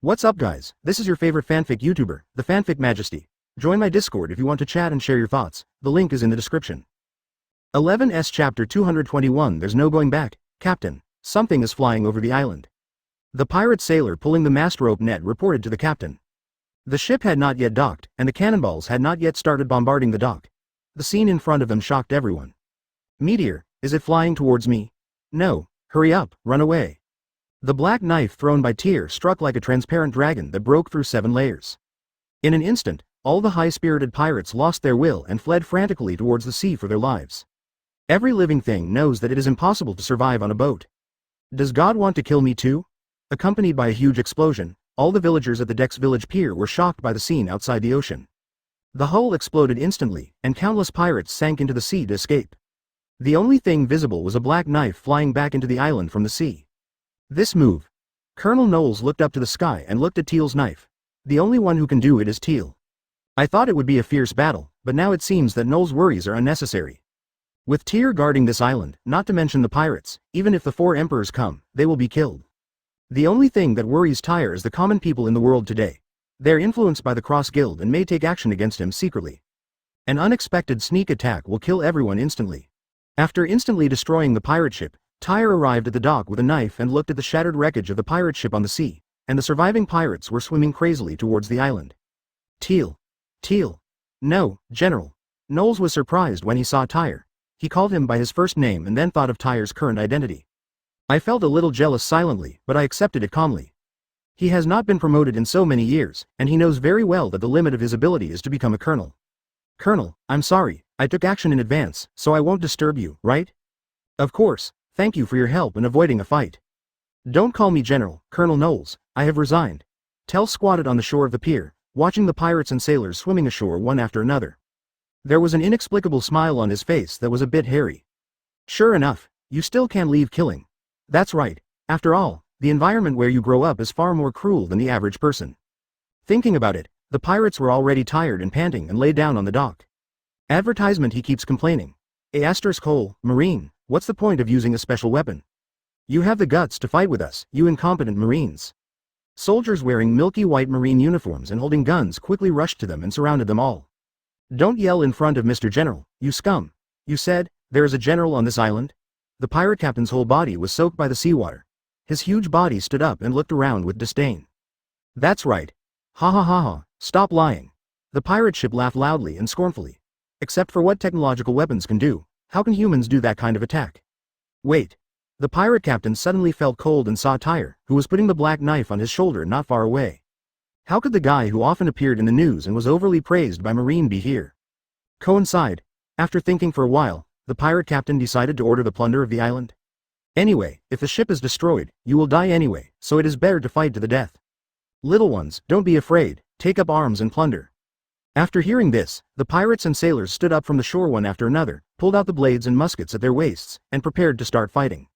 What's up guys, this is your favorite fanfic YouTuber, the Fanfic Majesty. Join my Discord if you want to chat and share your thoughts, the link is in the description. 11s Chapter 221 There's no going back, Captain. Something is flying over the island. The pirate sailor pulling the mast rope net reported to the captain. The ship had not yet docked, and the cannonballs had not yet started bombarding the dock. The scene in front of them shocked everyone. Meteor, is it flying towards me? No, hurry up, run away. The black knife thrown by Tyr struck like a transparent dragon that broke through 7 layers. In an instant, all the high-spirited pirates lost their will and fled frantically towards the sea for their lives. Every living thing knows that it is impossible to survive on a boat. Does God want to kill me too? Accompanied by a huge explosion, all the villagers at the Dex village pier were shocked by the scene outside the ocean. The hull exploded instantly, and countless pirates sank into the sea to escape. The only thing visible was a black knife flying back into the island from the sea. This move. Colonel Knowles looked up to the sky and looked at Teal's knife. The only one who can do it is Teal. I thought it would be a fierce battle, but now it seems that Knowles' worries are unnecessary. With Tyr guarding this island, not to mention the pirates, even if the 4 emperors come, they will be killed. The only thing that worries Tyr is the common people in the world today. They're influenced by the Cross Guild and may take action against him secretly. An unexpected sneak attack will kill everyone instantly. After instantly destroying the pirate ship, Tyr arrived at the dock with a knife and looked at the shattered wreckage of the pirate ship on the sea, and the surviving pirates were swimming crazily towards the island. Teal. No, General. Knowles was surprised when he saw Tyr. He called him by his first name and then thought of Tyr's current identity. I felt a little jealous silently, but I accepted it calmly. He has not been promoted in so many years, and he knows very well that the limit of his ability is to become a colonel. Colonel, I'm sorry, I took action in advance, so I won't disturb you, right? Of course. Thank you for your help in avoiding a fight. Don't call me General, Colonel Knowles, I have resigned. Tell squatted on the shore of the pier, watching the pirates and sailors swimming ashore one after another. There was an inexplicable smile on his face that was a bit hairy. Sure enough, you still can't leave killing. That's right, after all, the environment where you grow up is far more cruel than the average person. Thinking about it, the pirates were already tired and panting and lay down on the dock. Advertisement, he keeps complaining. Marine. What's the point of using a special weapon? You have the guts to fight with us, you incompetent Marines. Soldiers wearing milky white Marine uniforms and holding guns quickly rushed to them and surrounded them all. Don't yell in front of Mr. General, you scum. You said, there is a general on this island? The pirate captain's whole body was soaked by the seawater. His huge body stood up and looked around with disdain. That's right. Ha ha ha ha, stop lying. The pirate ship laughed loudly and scornfully. Except for what technological weapons can do. How can humans do that kind of attack? Wait. The pirate captain suddenly felt cold and saw Tyr, who was putting the black knife on his shoulder not far away. How could the guy who often appeared in the news and was overly praised by Marine be here? Coincide. After thinking for a while, the pirate captain decided to order the plunder of the island. Anyway, if the ship is destroyed, you will die anyway, so it is better to fight to the death. Little ones, don't be afraid, take up arms and plunder. After hearing this, the pirates and sailors stood up from the shore one after another, pulled out the blades and muskets at their waists, and prepared to start fighting.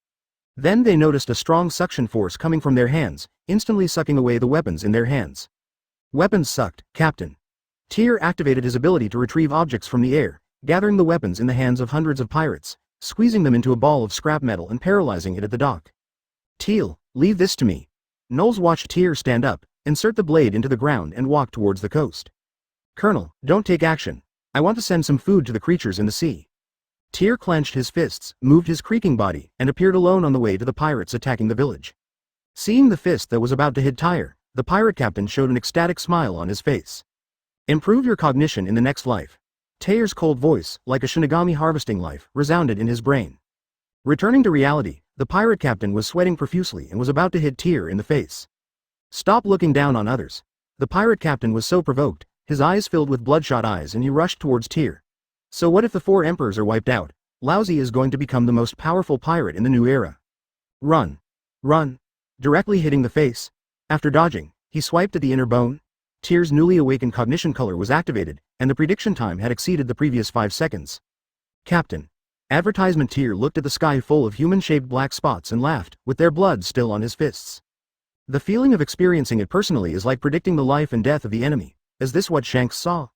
Then they noticed a strong suction force coming from their hands, instantly sucking away the weapons in their hands. Weapons sucked, Captain. Tyr activated his ability to retrieve objects from the air, gathering the weapons in the hands of hundreds of pirates, squeezing them into a ball of scrap metal and paralyzing it at the dock. Teal, leave this to me. Knowles watched Tyr stand up, insert the blade into the ground and walk towards the coast. Colonel, don't take action. I want to send some food to the creatures in the sea. Tyr clenched his fists, moved his creaking body, and appeared alone on the way to the pirates attacking the village. Seeing the fist that was about to hit Tyr, the pirate captain showed an ecstatic smile on his face. Improve your cognition in the next life. Tyr's cold voice, like a Shinigami harvesting life, resounded in his brain. Returning to reality, the pirate captain was sweating profusely and was about to hit Tyr in the face. Stop looking down on others. The pirate captain was so provoked, his eyes filled with bloodshot eyes and he rushed towards Tyr. So what if the 4 emperors are wiped out? Lousy is going to become the most powerful pirate in the new era. Run. Run. Directly hitting the face. After dodging, he swiped at the inner bone. Tyr's newly awakened cognition color was activated, and the prediction time had exceeded the previous 5 seconds. Captain. Advertisement. Tyr looked at the sky full of human-shaped black spots and laughed, with their blood still on his fists. The feeling of experiencing it personally is like predicting the life and death of the enemy. Is this what Shanks saw?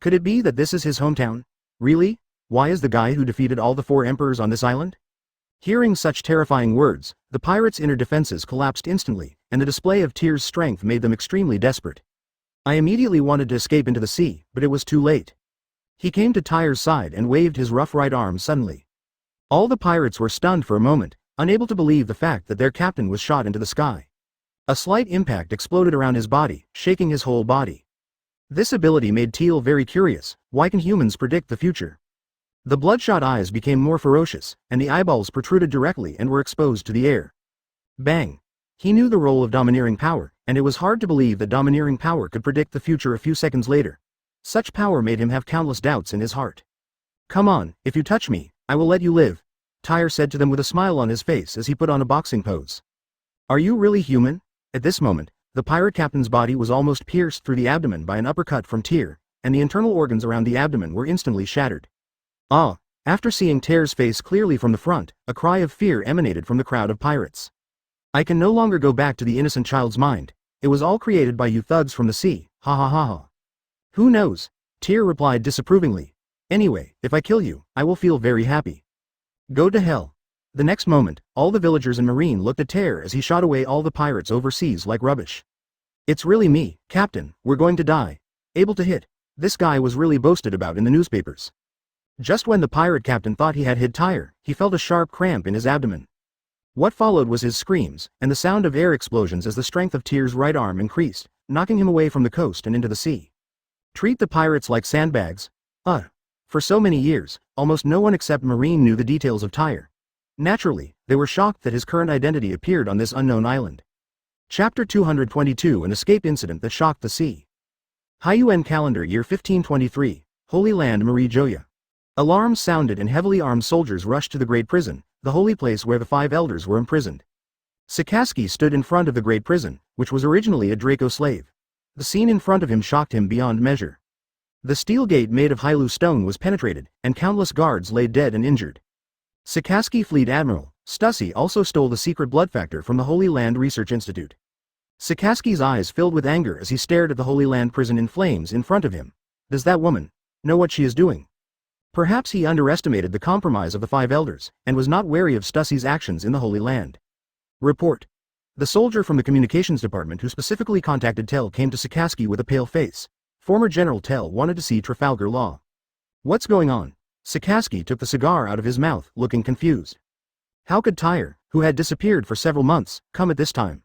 Could it be that this is his hometown? Really? Why is the guy who defeated all the 4 emperors on this island? Hearing such terrifying words, the pirates' inner defenses collapsed instantly, and the display of Tyr's strength made them extremely desperate. I immediately wanted to escape into the sea, but it was too late. He came to Tyr's side and waved his rough right arm suddenly. All the pirates were stunned for a moment, unable to believe the fact that their captain was shot into the sky. A slight impact exploded around his body, shaking his whole body. This ability made Teal very curious. Why can humans predict the future? The bloodshot eyes became more ferocious, and the eyeballs protruded directly and were exposed to the air. Bang! He knew the role of domineering power, and it was hard to believe that domineering power could predict the future a few seconds later. Such power made him have countless doubts in his heart. Come on, if you touch me, I will let you live, Tyr said to them with a smile on his face as he put on a boxing pose. Are you really human? At this moment, the pirate captain's body was almost pierced through the abdomen by an uppercut from Tyr, and the internal organs around the abdomen were instantly shattered. Ah! After seeing Tyr's face clearly from the front, a cry of fear emanated from the crowd of pirates. I can no longer go back to the innocent child's mind. It was all created by you thugs from the sea, ha ha ha ha. Who knows? Tyr replied disapprovingly. Anyway, if I kill you, I will feel very happy. Go to hell. The next moment, all the villagers and marine looked at Tyr as he shot away all the pirates overseas like rubbish. It's really me, Captain, we're going to die. Able to hit. This guy was really boasted about in the newspapers. Just when the pirate captain thought he had hit Tyr, he felt a sharp cramp in his abdomen. What followed was his screams, and the sound of air explosions as the strength of Tyr's right arm increased, knocking him away from the coast and into the sea. Treat the pirates like sandbags? For so many years, almost no one except Marine knew the details of Tyr. Naturally, they were shocked that his current identity appeared on this unknown island. Chapter 222 An Escape Incident That Shocked the Sea. Hyun Calendar Year 1523, Holy Land Marie Joya. Alarms sounded and heavily armed soldiers rushed to the Great Prison, the holy place where the 5 elders were imprisoned. Sikaski stood in front of the Great Prison, which was originally a Draco slave. The scene in front of him shocked him beyond measure. The steel gate made of Hylu stone was penetrated, and countless guards lay dead and injured. Sikaski fleet Admiral, Stussy also stole the secret blood factor from the Holy Land Research Institute. Sikaski's eyes filled with anger as he stared at the Holy Land prison in flames in front of him. Does that woman know what she is doing? Perhaps he underestimated the compromise of the 5 elders, and was not wary of Stussy's actions in the Holy Land. Report. The soldier from the communications department who specifically contacted Tell came to Sikaski with a pale face. Former General Tell wanted to see Trafalgar Law. What's going on? Sikaski took the cigar out of his mouth, looking confused. How could Tyr, who had disappeared for several months, come at this time?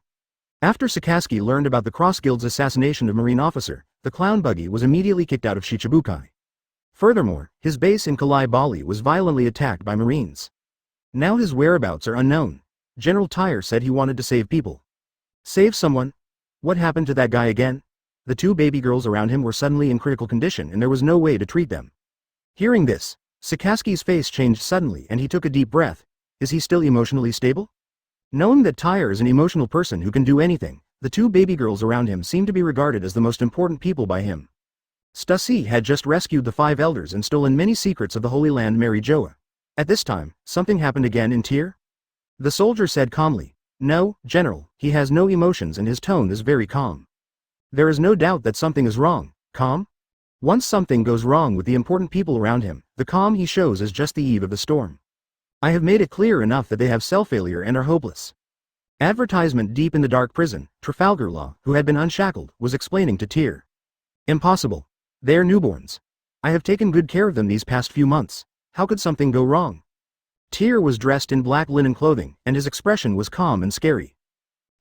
After Sikaski learned about the Cross Guild's assassination of Marine officer, the clown buggy was immediately kicked out of Shichibukai. Furthermore, his base in Kalai Bali was violently attacked by Marines. Now his whereabouts are unknown. General Tyr said he wanted to save people. Save someone? What happened to that guy again? The 2 baby girls around him were suddenly in critical condition and there was no way to treat them. Hearing this, Sikaski's face changed suddenly and he took a deep breath. Is he still emotionally stable? Knowing that Tyr is an emotional person who can do anything, the 2 baby girls around him seemed to be regarded as the most important people by him. Stussy had just rescued the 5 elders and stolen many secrets of the Holy Land Mary Joa. At this time, something happened again in Tyr? The soldier said calmly. No, General, he has no emotions and his tone is very calm. There is no doubt that something is wrong. Calm? Once something goes wrong with the important people around him, the calm he shows is just the eve of the storm. I have made it clear enough that they have cell-failure and are hopeless. Advertisement deep in the dark prison, Trafalgar Law, who had been unshackled, was explaining to Tyr. Impossible. They are newborns. I have taken good care of them these past few months. How could something go wrong? Tyr was dressed in black linen clothing, and his expression was calm and scary.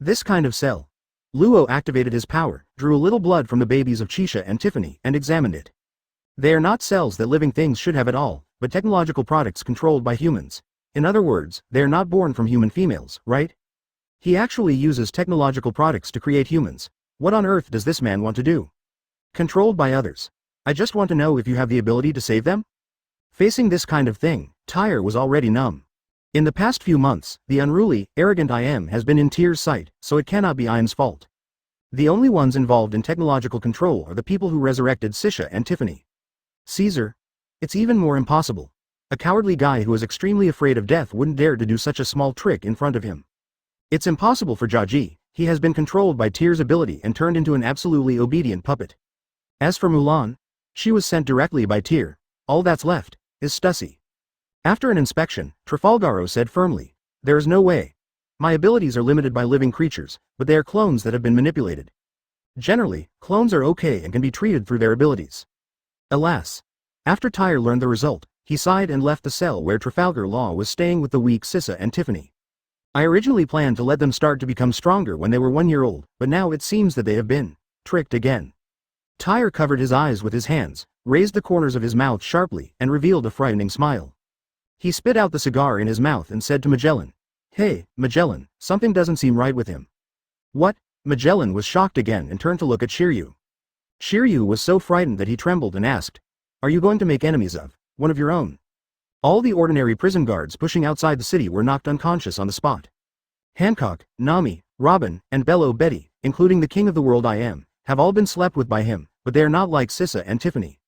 This kind of cell. Luo activated his power, drew a little blood from the babies of Chisha and Tiffany, and examined it. They are not cells that living things should have at all, but technological products controlled by humans. In other words, they are not born from human females, right? He actually uses technological products to create humans. What on earth does this man want to do? Controlled by others. I just want to know if you have the ability to save them? Facing this kind of thing, Tyr was already numb. In the past few months, the unruly, arrogant IM has been in Tyr's sight, so it cannot be IM's fault. The only ones involved in technological control are the people who resurrected Chisha and Tiffany. Caesar? It's even more impossible. A cowardly guy who is extremely afraid of death wouldn't dare to do such a small trick in front of him. It's impossible for Jaji. He has been controlled by Tyr's ability and turned into an absolutely obedient puppet. As for Mulan, she was sent directly by Tyr. All that's left is Stussy. After an inspection, Trafalgaro said firmly, "There is no way. My abilities are limited by living creatures, but they are clones that have been manipulated. Generally, clones are okay and can be treated through their abilities." Alas. After Tyr learned the result, he sighed and left the cell where Trafalgar Law was staying with the weak Sissa and Tiffany. "I originally planned to let them start to become stronger when they were 1 year old, but now it seems that they have been tricked again." Tyr covered his eyes with his hands, raised the corners of his mouth sharply, and revealed a frightening smile. He spit out the cigar in his mouth and said to Magellan, "Hey, Magellan, something doesn't seem right with him." "What?" Magellan was shocked again and turned to look at Shiryu. Shiryu was so frightened that he trembled and asked, "Are you going to make enemies of one of your own?" All the ordinary prison guards pushing outside the city were knocked unconscious on the spot. Hancock, Nami, Robin, and Bello Betty, including the king of the world I am, have all been slept with by him, but they are not like Sissa and Tiffany.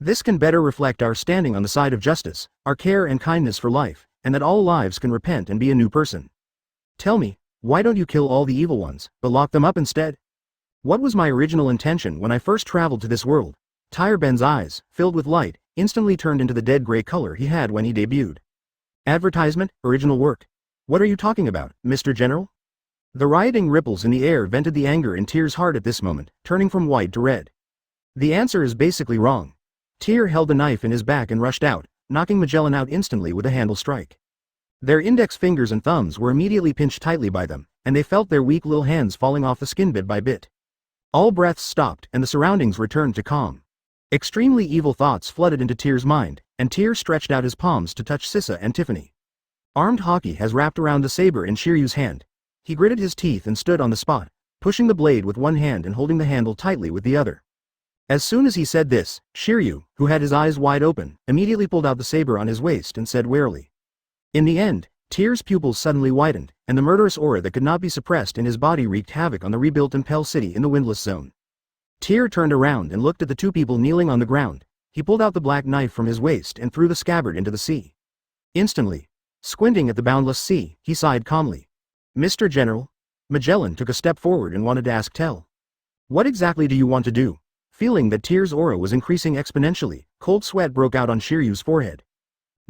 This can better reflect our standing on the side of justice, our care and kindness for life, and that all lives can repent and be a new person. Tell me, why don't you kill all the evil ones, but lock them up instead? What was my original intention when I first traveled to this world? Tyr Ben's eyes, filled with light, instantly turned into the dead gray color he had when he debuted. Advertisement, original work. What are you talking about, Mr. General? The rioting ripples in the air vented the anger in Tyr's heart at this moment, turning from white to red. The answer is basically wrong. Tyr held the knife in his back and rushed out, knocking Magellan out instantly with a handle strike. Their index fingers and thumbs were immediately pinched tightly by them, and they felt their weak little hands falling off the skin bit by bit. All breaths stopped and the surroundings returned to calm. Extremely evil thoughts flooded into Tyr's mind, and Tyr stretched out his palms to touch Sissa and Tiffany. Armed hockey has wrapped around the saber in Shiryu's hand. He gritted his teeth and stood on the spot, pushing the blade with one hand and holding the handle tightly with the other. As soon as he said this, Shiryu, who had his eyes wide open, immediately pulled out the saber on his waist and said warily. In the end, Tyr's pupils suddenly widened, and the murderous aura that could not be suppressed in his body wreaked havoc on the rebuilt Impel City in the windless zone. Tyr turned around and looked at the two people kneeling on the ground. He pulled out the black knife from his waist and threw the scabbard into the sea. Instantly, squinting at the boundless sea, he sighed calmly. "Mr. General?" Magellan took a step forward and wanted to ask Tell. "What exactly do you want to do?" Feeling that Tyr's aura was increasing exponentially, cold sweat broke out on Shiryu's forehead.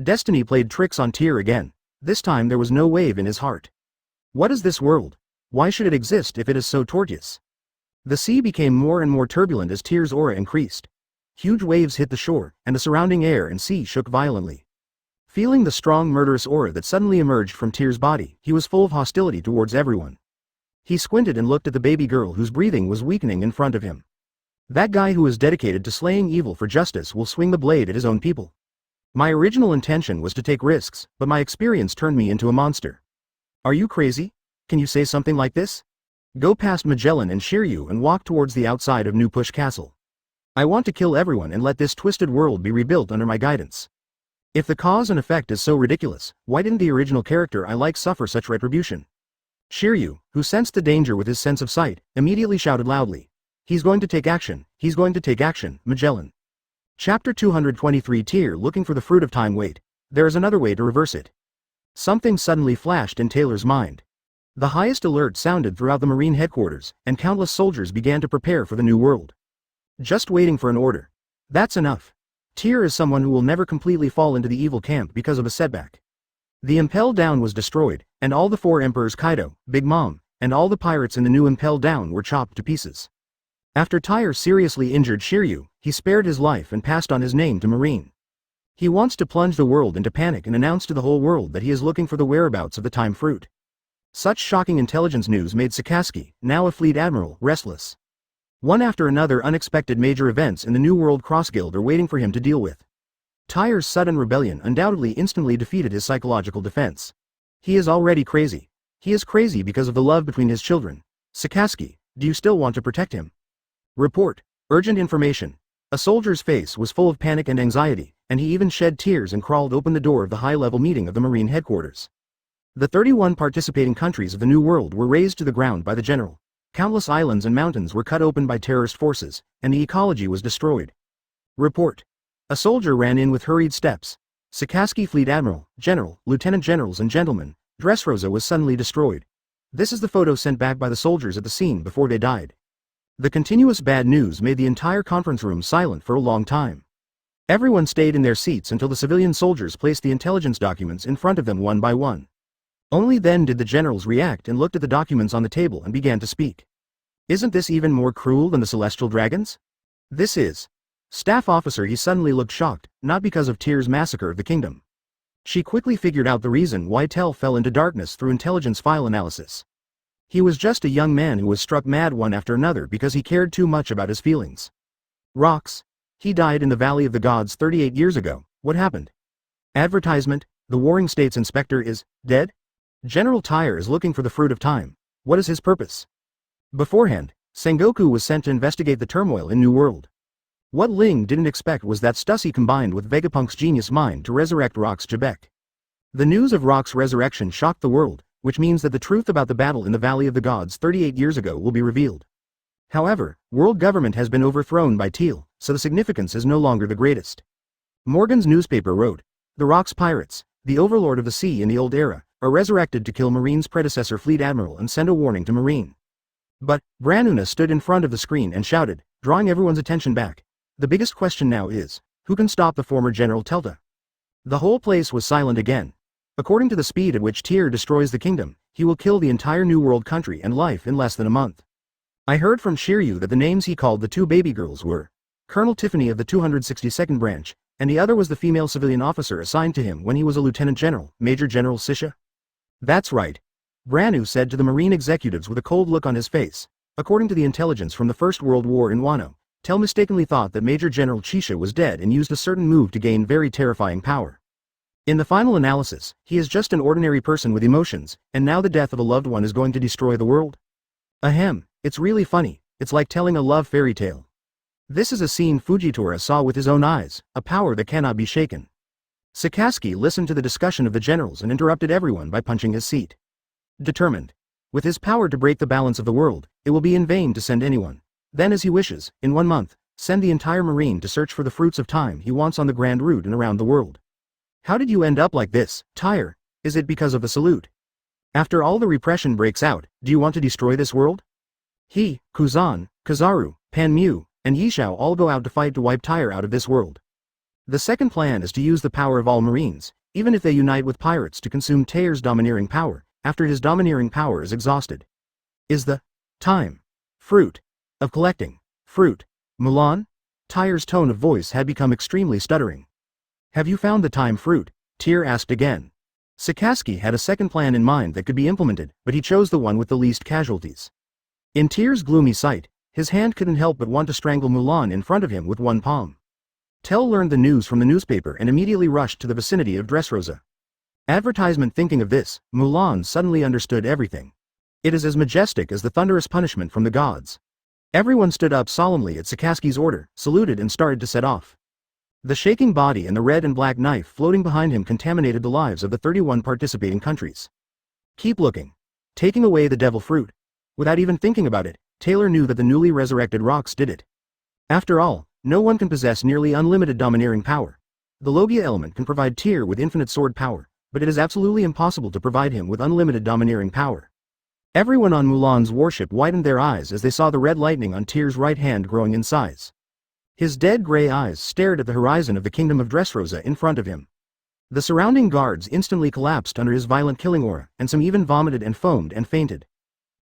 Destiny played tricks on Tyr again. This time there was no wave in his heart. What is this world? Why should it exist if it is so tortuous? The sea became more and more turbulent as Tyr's aura increased. Huge waves hit the shore, and the surrounding air and sea shook violently. Feeling the strong murderous aura that suddenly emerged from Tyr's body, he was full of hostility towards everyone. He squinted and looked at the baby girl whose breathing was weakening in front of him. That guy who is dedicated to slaying evil for justice will swing the blade at his own people. My original intention was to take risks, but my experience turned me into a monster. Are you crazy? Can you say something like this? Go past Magellan and Shiryu and walk towards the outside of New Push Castle. I want to kill everyone and let this twisted world be rebuilt under my guidance. If the cause and effect is so ridiculous, why didn't the original character I like suffer such retribution? Shiryu, who sensed the danger with his sense of sight, immediately shouted loudly. He's going to take action, he's going to take action, Magellan. Chapter 223 Tyr looking for the fruit of time. Wait, there is another way to reverse it. Something suddenly flashed in Taylor's mind. The highest alert sounded throughout the Marine headquarters, and countless soldiers began to prepare for the new world. Just waiting for an order. That's enough. Tyr is someone who will never completely fall into the evil camp because of a setback. The Impel Down was destroyed, and all the 4 emperors Kaido, Big Mom, and all the pirates in the new Impel Down were chopped to pieces. After Tyr seriously injured Shiryu, he spared his life and passed on his name to Marine. He wants to plunge the world into panic and announce to the whole world that he is looking for the whereabouts of the time fruit. Such shocking intelligence news made Sakaski, now a fleet admiral, restless. One after another unexpected major events in the New World Cross Guild are waiting for him to deal with. Tyr's sudden rebellion undoubtedly instantly defeated his psychological defense. He is already crazy. He is crazy because of the love between his children. Sakaski, do you still want to protect him? Report. Urgent information. A soldier's face was full of panic and anxiety, and he even shed tears and crawled open the door of the high-level meeting of the Marine headquarters. The 31 participating countries of the New World were razed to the ground by the general. Countless islands and mountains were cut open by terrorist forces, and the ecology was destroyed. Report. A soldier ran in with hurried steps. Sakaski Fleet Admiral, General, Lieutenant Generals and Gentlemen, Dressrosa was suddenly destroyed. This is the photo sent back by the soldiers at the scene before they died. The continuous bad news made the entire conference room silent for a long time. Everyone stayed in their seats until the civilian soldiers placed the intelligence documents in front of them one by one. Only then did the generals react and looked at the documents on the table and began to speak. Isn't this even more cruel than the celestial dragons? This is. Staff officer. He suddenly looked shocked, not because of Tyr's massacre of the kingdom. She quickly figured out the reason why Tel fell into darkness through intelligence file analysis. He was just a young man who was struck mad one after another because he cared too much about his feelings. Rocks. He died in the Valley of the Gods 38 years ago. What happened? Advertisement. The Warring States Inspector is dead? General Tyr is looking for the fruit of time. What is his purpose? Beforehand, Sengoku was sent to investigate the turmoil in New World. What Ling didn't expect was that Stussy combined with Vegapunk's genius mind to resurrect Rock's Jebek. The news of Rock's resurrection shocked the world, which means that the truth about the battle in the Valley of the Gods 38 years ago will be revealed. However, world government has been overthrown by Teal, so the significance is no longer the greatest. Morgan's newspaper wrote, "The Rock's pirates, the overlord of the sea in the old era, are resurrected to kill Marine's predecessor Fleet Admiral and send a warning to Marine." But, Branuna stood in front of the screen and shouted, drawing everyone's attention back. The biggest question now is, who can stop the former General Telta? The whole place was silent again. According to the speed at which Tyr destroys the kingdom, he will kill the entire New World country and life in less than a month. I heard from Shiryu that the names he called the two baby girls were Colonel Tiffany of the 262nd Branch, and the other was the female civilian officer assigned to him when he was a lieutenant general, Major General Sisha. That's right. Branu said to the Marine executives with a cold look on his face. According to the intelligence from the First World War in Wano, Tel mistakenly thought that Major General Chisha was dead and used a certain move to gain very terrifying power. In the final analysis, he is just an ordinary person with emotions, and now the death of a loved one is going to destroy the world? Ahem, it's really funny, it's like telling a love fairy tale. This is a scene Fujitora saw with his own eyes, a power that cannot be shaken. Sakaski listened to the discussion of the generals and interrupted everyone by punching his seat. Determined. With his power to break the balance of the world, it will be in vain to send anyone. Then as he wishes, in 1 month, send the entire Marine to search for the fruits of time he wants on the grand route and around the world. How did you end up like this, Tyr? Is it because of the salute? After all the repression breaks out, do you want to destroy this world? He, Kuzan, Kazaru, Panmu, and Yishao all go out to fight to wipe Tyr out of this world. The second plan is to use the power of all Marines, even if they unite with pirates to consume Tyr's domineering power, after his domineering power is exhausted. Is the time fruit of collecting fruit Mulan? Tyr's tone of voice had become extremely stuttering. Have you found the time fruit? Tyr asked again. Sakaski had a second plan in mind that could be implemented, but he chose the one with the least casualties. In Tyr's gloomy sight, his hand couldn't help but want to strangle Mulan in front of him with one palm. Tel learned the news from the newspaper and immediately rushed to the vicinity of Dressrosa. Advertisement. Thinking of this, Mulan suddenly understood everything. It is as majestic as the thunderous punishment from the gods. Everyone stood up solemnly at Sakaski's order, saluted and started to set off. The shaking body and the red and black knife floating behind him contaminated the lives of the 31 participating countries. Keep looking. Taking away the devil fruit. Without even thinking about it, Taylor knew that the newly resurrected rocks did it. After all, no one can possess nearly unlimited domineering power. The Logia element can provide Tyr with infinite sword power, but it is absolutely impossible to provide him with unlimited domineering power. Everyone on Mulan's warship widened their eyes as they saw the red lightning on Tyr's right hand growing in size. His dead gray eyes stared at the horizon of the kingdom of Dressrosa in front of him. The surrounding guards instantly collapsed under his violent killing aura, and some even vomited and foamed and fainted.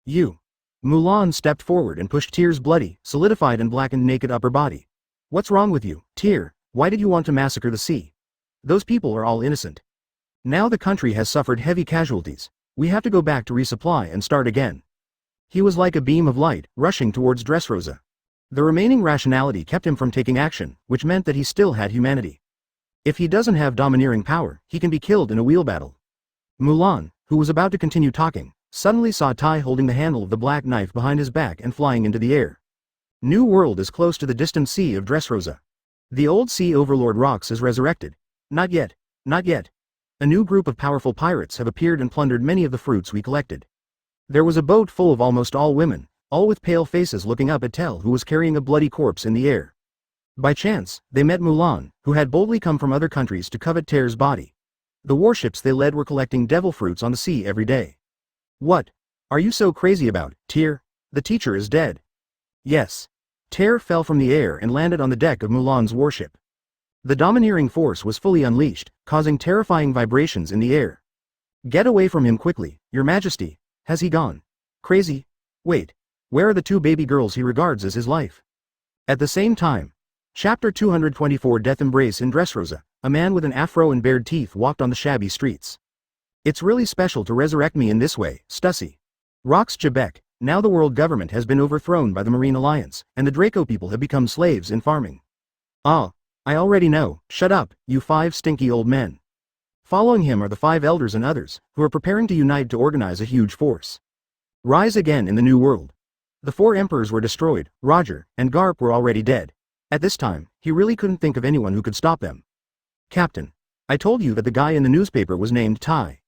You. Mulan stepped forward and pushed Tyr's bloody, solidified and blackened naked upper body. What's wrong with you, Tyr? Why did you want to massacre the sea? Those people are all innocent. Now the country has suffered heavy casualties. We have to go back to resupply and start again. He was like a beam of light, rushing towards Dressrosa. The remaining rationality kept him from taking action, which meant that he still had humanity. If he doesn't have domineering power, he can be killed in a wheel battle. Mulan, who was about to continue talking, suddenly saw Tai holding the handle of the black knife behind his back and flying into the air. New World is close to the distant sea of Dressrosa. The old sea overlord Rox is resurrected. Not yet, not yet. A new group of powerful pirates have appeared and plundered many of the fruits we collected. There was a boat full of almost all women, all with pale faces looking up at Tel, who was carrying a bloody corpse in the air. By chance, they met Mulan, who had boldly come from other countries to covet Tyr's body. The warships they led were collecting devil fruits on the sea every day. What are you so crazy about, Tyr? The teacher is dead. Yes. Tyr fell from the air and landed on the deck of Mulan's warship. The domineering force was fully unleashed, causing terrifying vibrations in the air. Get away from him quickly, Your Majesty. Has he gone crazy? Wait. Where are the two baby girls he regards as his life? At the same time, Chapter 224 Death Embrace in Dressrosa, a man with an afro and bared teeth walked on the shabby streets. It's really special to resurrect me in this way, Stussy. Rocks Jebek, now the world government has been overthrown by the Marine Alliance, and the Draco people have become slaves in farming. Ah, I already know, shut up, you 5 stinky old men. Following him are the 5 elders and others, who are preparing to unite to organize a huge force. Rise again in the new world. The 4 emperors were destroyed, Roger and Garp were already dead. At this time, he really couldn't think of anyone who could stop them. Captain. I told you that the guy in the newspaper was named Ty.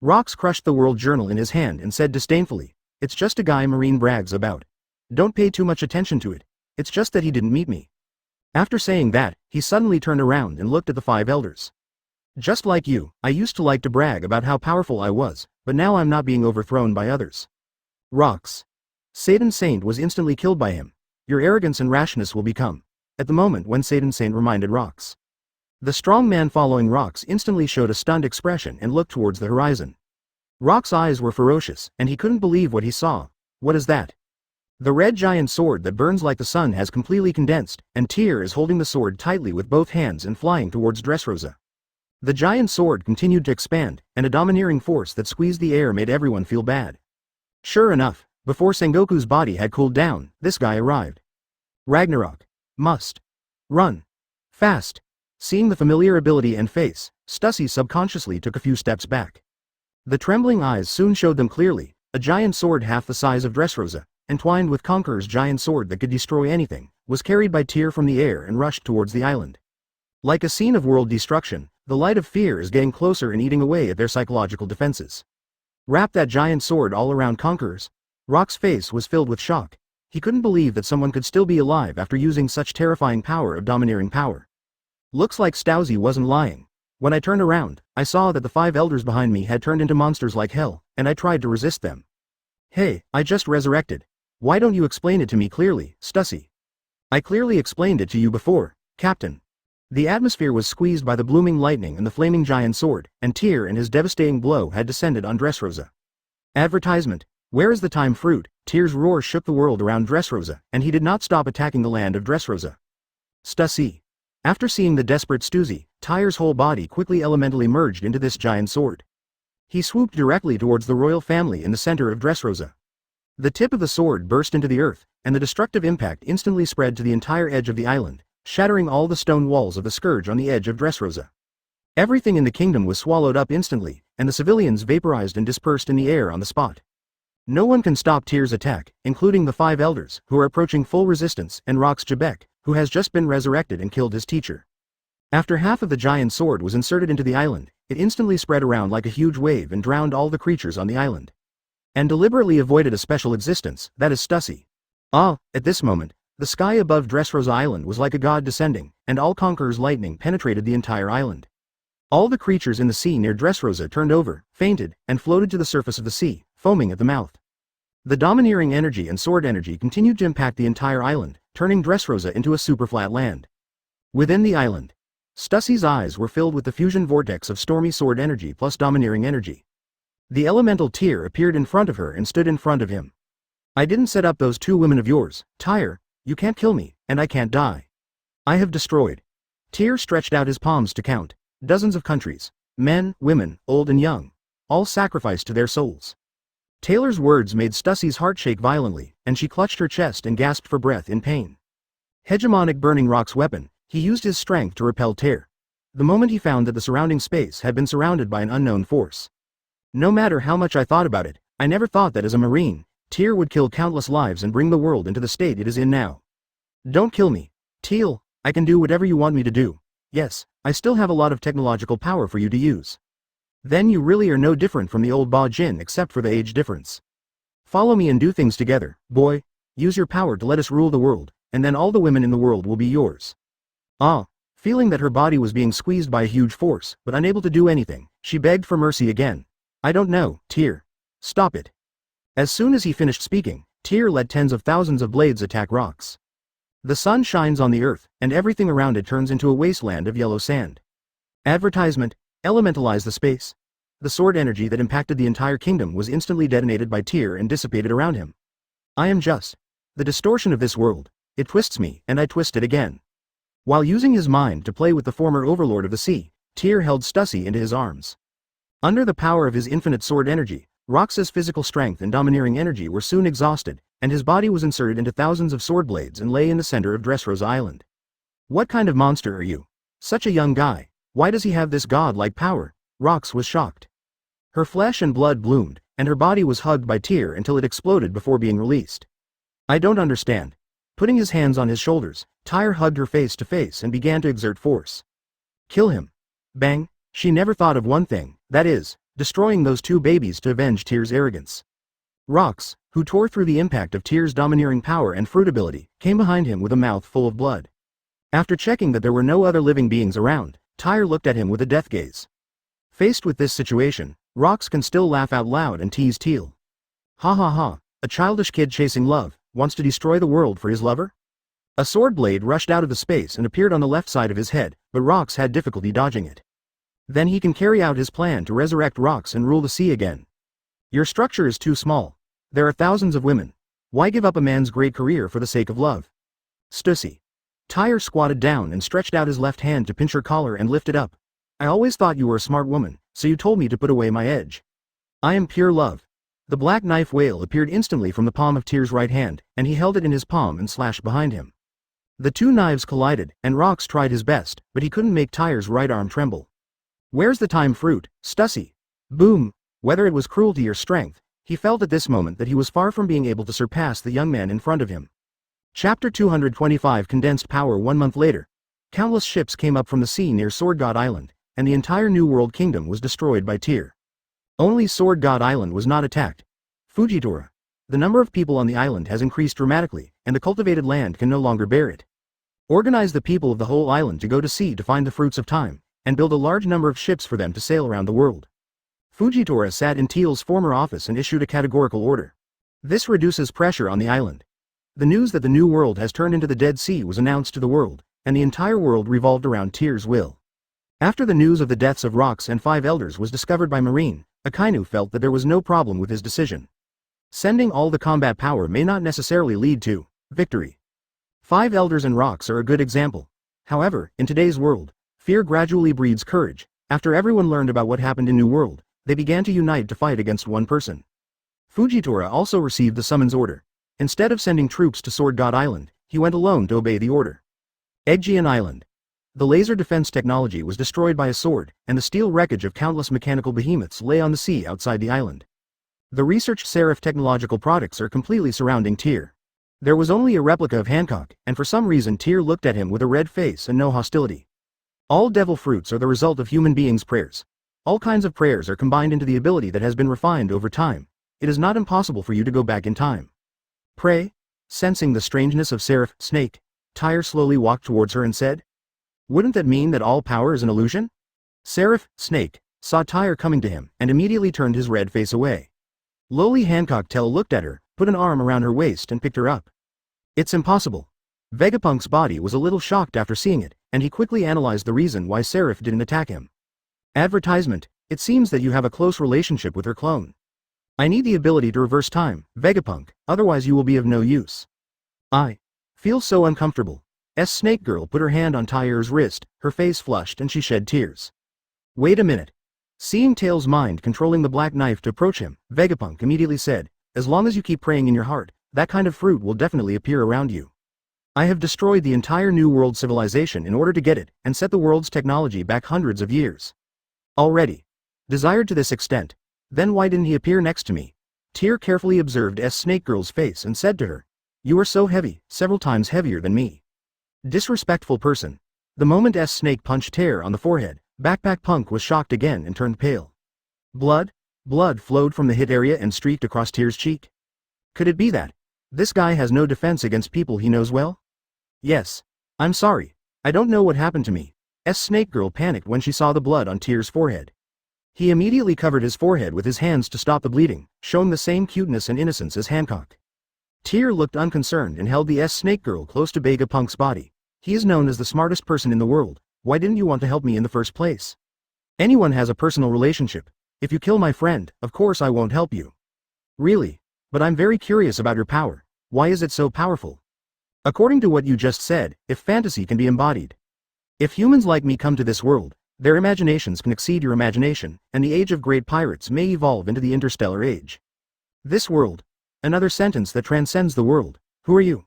Rox crushed the World Journal in his hand and said disdainfully, it's just a guy Marine brags about. Don't pay too much attention to it. It's just that he didn't meet me. After saying that, he suddenly turned around and looked at the 5 elders. Just like you, I used to like to brag about how powerful I was, but now I'm not being overthrown by others. Rox. Satan Saint was instantly killed by him. Your arrogance and rashness will become. At the moment when Satan Saint reminded Rox. The strong man following Rox instantly showed a stunned expression and looked towards the horizon. Rox's eyes were ferocious, and he couldn't believe what he saw. What is that? The red giant sword that burns like the sun has completely condensed, and Tyr is holding the sword tightly with both hands and flying towards Dressrosa. The giant sword continued to expand, and a domineering force that squeezed the air made everyone feel bad. Sure enough, before Sengoku's body had cooled down, this guy arrived. Ragnarok. Must. Run. Fast. Seeing the familiar ability and face, Stussy subconsciously took a few steps back. The trembling eyes soon showed them clearly, a giant sword half the size of Dressrosa, entwined with Conqueror's giant sword that could destroy anything, was carried by Tyr from the air and rushed towards the island. Like a scene of world destruction, the light of fear is getting closer and eating away at their psychological defenses. Wrap that giant sword all around Conqueror's. Rock's face was filled with shock. He couldn't believe that someone could still be alive after using such terrifying power of domineering power. Looks like Stouzy wasn't lying. When I turned around, I saw that the 5 elders behind me had turned into monsters like hell, and I tried to resist them. Hey, I just resurrected. Why don't you explain it to me clearly, Stussy? I clearly explained it to you before, Captain. The atmosphere was squeezed by the blooming lightning and the flaming giant sword, and Tyr and his devastating blow had descended on Dressrosa. Advertisement. Where is the time fruit? Tyr's roar shook the world around Dressrosa, and he did not stop attacking the land of Dressrosa. Stussy. After seeing the desperate Stussy, Tyr's whole body quickly elementally merged into this giant sword. He swooped directly towards the royal family in the center of Dressrosa. The tip of the sword burst into the earth, and the destructive impact instantly spread to the entire edge of the island, shattering all the stone walls of the scourge on the edge of Dressrosa. Everything in the kingdom was swallowed up instantly, and the civilians vaporized and dispersed in the air on the spot. No one can stop Tyr's attack, including the 5 elders, who are approaching full resistance, and Rox Jebek, who has just been resurrected and killed his teacher. After half of the giant sword was inserted into the island, it instantly spread around like a huge wave and drowned all the creatures on the island. And deliberately avoided a special existence, that is Stussy. Ah, at this moment, the sky above Dressrosa Island was like a god descending, and all Conqueror's lightning penetrated the entire island. All the creatures in the sea near Dressrosa turned over, fainted, and floated to the surface of the sea, foaming at the mouth. The domineering energy and sword energy continued to impact the entire island, turning Dressrosa into a super-flat land. Within the island, Stussy's eyes were filled with the fusion vortex of stormy sword energy plus domineering energy. The elemental Tyr appeared in front of her and stood in front of him. I didn't set up those 2 women of yours, Tyr. You can't kill me, and I can't die. I have destroyed. Tyr stretched out his palms to count. Dozens of countries, men, women, old and young, all sacrificed to their souls. Taylor's words made Stussy's heart shake violently, and she clutched her chest and gasped for breath in pain. Hegemonic Burning Rock's weapon, he used his strength to repel Tyr. The moment he found that the surrounding space had been surrounded by an unknown force. No matter how much I thought about it, I never thought that as a Marine, Tyr would kill countless lives and bring the world into the state it is in now. Don't kill me. Teal, I can do whatever you want me to do. Yes, I still have a lot of technological power for you to use. Then you really are no different from the old Ba Jin except for the age difference. Follow me and do things together, boy. Use your power to let us rule the world, and then all the women in the world will be yours. Ah, feeling that her body was being squeezed by a huge force, but unable to do anything, she begged for mercy again. I don't know, Tyr. Stop it. As soon as he finished speaking, Tyr let tens of thousands of blades attack Rox. The sun shines on the earth, and everything around it turns into a wasteland of yellow sand. Advertisement: elementalize the space. The sword energy that impacted the entire kingdom was instantly detonated by Tyr and dissipated around him. I am just the distortion of this world. It twists me, and I twist it again. While using his mind to play with the former overlord of the sea, Tyr held Stussy into his arms. Under the power of his infinite sword energy, Rox's physical strength and domineering energy were soon exhausted, and his body was inserted into thousands of sword blades and lay in the center of Dressrosa Island. What kind of monster are you? Such a young guy. Why does he have this god-like power? Rox was shocked. Her flesh and blood bloomed, and her body was hugged by Tyr until it exploded before being released. I don't understand. Putting his hands on his shoulders, Tyr hugged her face to face and began to exert force. Kill him. Bang. She never thought of one thing, that is, destroying those two babies to avenge Tyr's arrogance. Rox, who tore through the impact of Tyr's domineering power and fruitability, came behind him with a mouth full of blood. After checking that there were no other living beings around, Tyr looked at him with a death gaze. Faced with this situation, Rox can still laugh out loud and tease Teal. Ha ha ha, a childish kid chasing love, wants to destroy the world for his lover? A sword blade rushed out of the space and appeared on the left side of his head, but Rox had difficulty dodging it. Then he can carry out his plan to resurrect Rox and rule the sea again. Your structure is too small. There are thousands of women. Why give up a man's great career for the sake of love? Stussy. Tyr squatted down and stretched out his left hand to pinch her collar and lift it up. I always thought you were a smart woman, so you told me to put away my edge. I am pure love. The black knife wail appeared instantly from the palm of Tyr's right hand, and he held it in his palm and slashed behind him. The two knives collided, and Rox tried his best, but he couldn't make Tyr's right arm tremble. Where's the time fruit, Stussy? Boom! Whether it was cruelty or strength, he felt at this moment that he was far from being able to surpass the young man in front of him. Chapter 225 Condensed Power 1 month later. Countless ships came up from the sea near Sword God Island, and the entire New World Kingdom was destroyed by Tyr. Only Sword God Island was not attacked. Fujitora. The number of people on the island has increased dramatically, and the cultivated land can no longer bear it. Organize the people of the whole island to go to sea to find the fruits of time, and build a large number of ships for them to sail around the world. Fujitora sat in Teal's former office and issued a categorical order. This reduces pressure on the island. The news that the New World has turned into the Dead Sea was announced to the world, and the entire world revolved around Tyr's will. After the news of the deaths of Rox and 5 elders was discovered by Marine, Akainu felt that there was no problem with his decision. Sending all the combat power may not necessarily lead to victory. 5 elders and Rox are a good example. However, in today's world, fear gradually breeds courage. After everyone learned about what happened in New World, they began to unite to fight against one person. Fujitora also received the summons order. Instead of sending troops to Sword God Island, he went alone to obey the order. Aegean Island. The laser defense technology was destroyed by a sword, and the steel wreckage of countless mechanical behemoths lay on the sea outside the island. The researched Seraph technological products are completely surrounding Tyr. There was only a replica of Hancock, and for some reason Tyr looked at him with a red face and no hostility. All devil fruits are the result of human beings' prayers. All kinds of prayers are combined into the ability that has been refined over time. It is not impossible for you to go back in time. Pray? Sensing the strangeness of Seraph, Snake, Tyr slowly walked towards her and said, wouldn't that mean that all power is an illusion? Seraph, Snake, saw Tyr coming to him, and immediately turned his red face away. Lowly Hancock Tell looked at her, put an arm around her waist and picked her up. It's impossible. Vegapunk's body was a little shocked after seeing it, and he quickly analyzed the reason why Seraph didn't attack him. Advertisement: it seems that you have a close relationship with her clone. I need the ability to reverse time, Vegapunk, otherwise you will be of no use. I feel so uncomfortable. Snake Girl put her hand on Tyr's wrist, her face flushed and she shed tears. Wait a minute. Seeing Tail's mind controlling the black knife to approach him, Vegapunk immediately said, as long as you keep praying in your heart, that kind of fruit will definitely appear around you. I have destroyed the entire New World civilization in order to get it, and set the world's technology back hundreds of years. Already. Desired to this extent. Then why didn't he appear next to me? Tyr carefully observed Snake Girl's face and said to her, you are so heavy, several times heavier than me. Disrespectful person. The moment Snake punched Tyr on the forehead, Backpack Punk was shocked again and turned pale. Blood flowed from the hit area and streaked across Tyr's cheek. Could it be that this guy has no defense against people he knows well? Yes. I'm sorry. I don't know what happened to me. Snake Girl panicked when she saw the blood on Tyr's forehead. He immediately covered his forehead with his hands to stop the bleeding, showing the same cuteness and innocence as Hancock. Tyr looked unconcerned and held the snake girl close to Vegapunk's body. He is known as the smartest person in the world. Why didn't you want to help me in the first place? Anyone has a personal relationship. If you kill my friend, of course I won't help you. Really? But I'm very curious about your power. Why is it so powerful? According to what you just said, if fantasy can be embodied. If humans like me come to this world, their imaginations can exceed your imagination, and the age of great pirates may evolve into the interstellar age. This world. Another sentence that transcends the world. Who are you?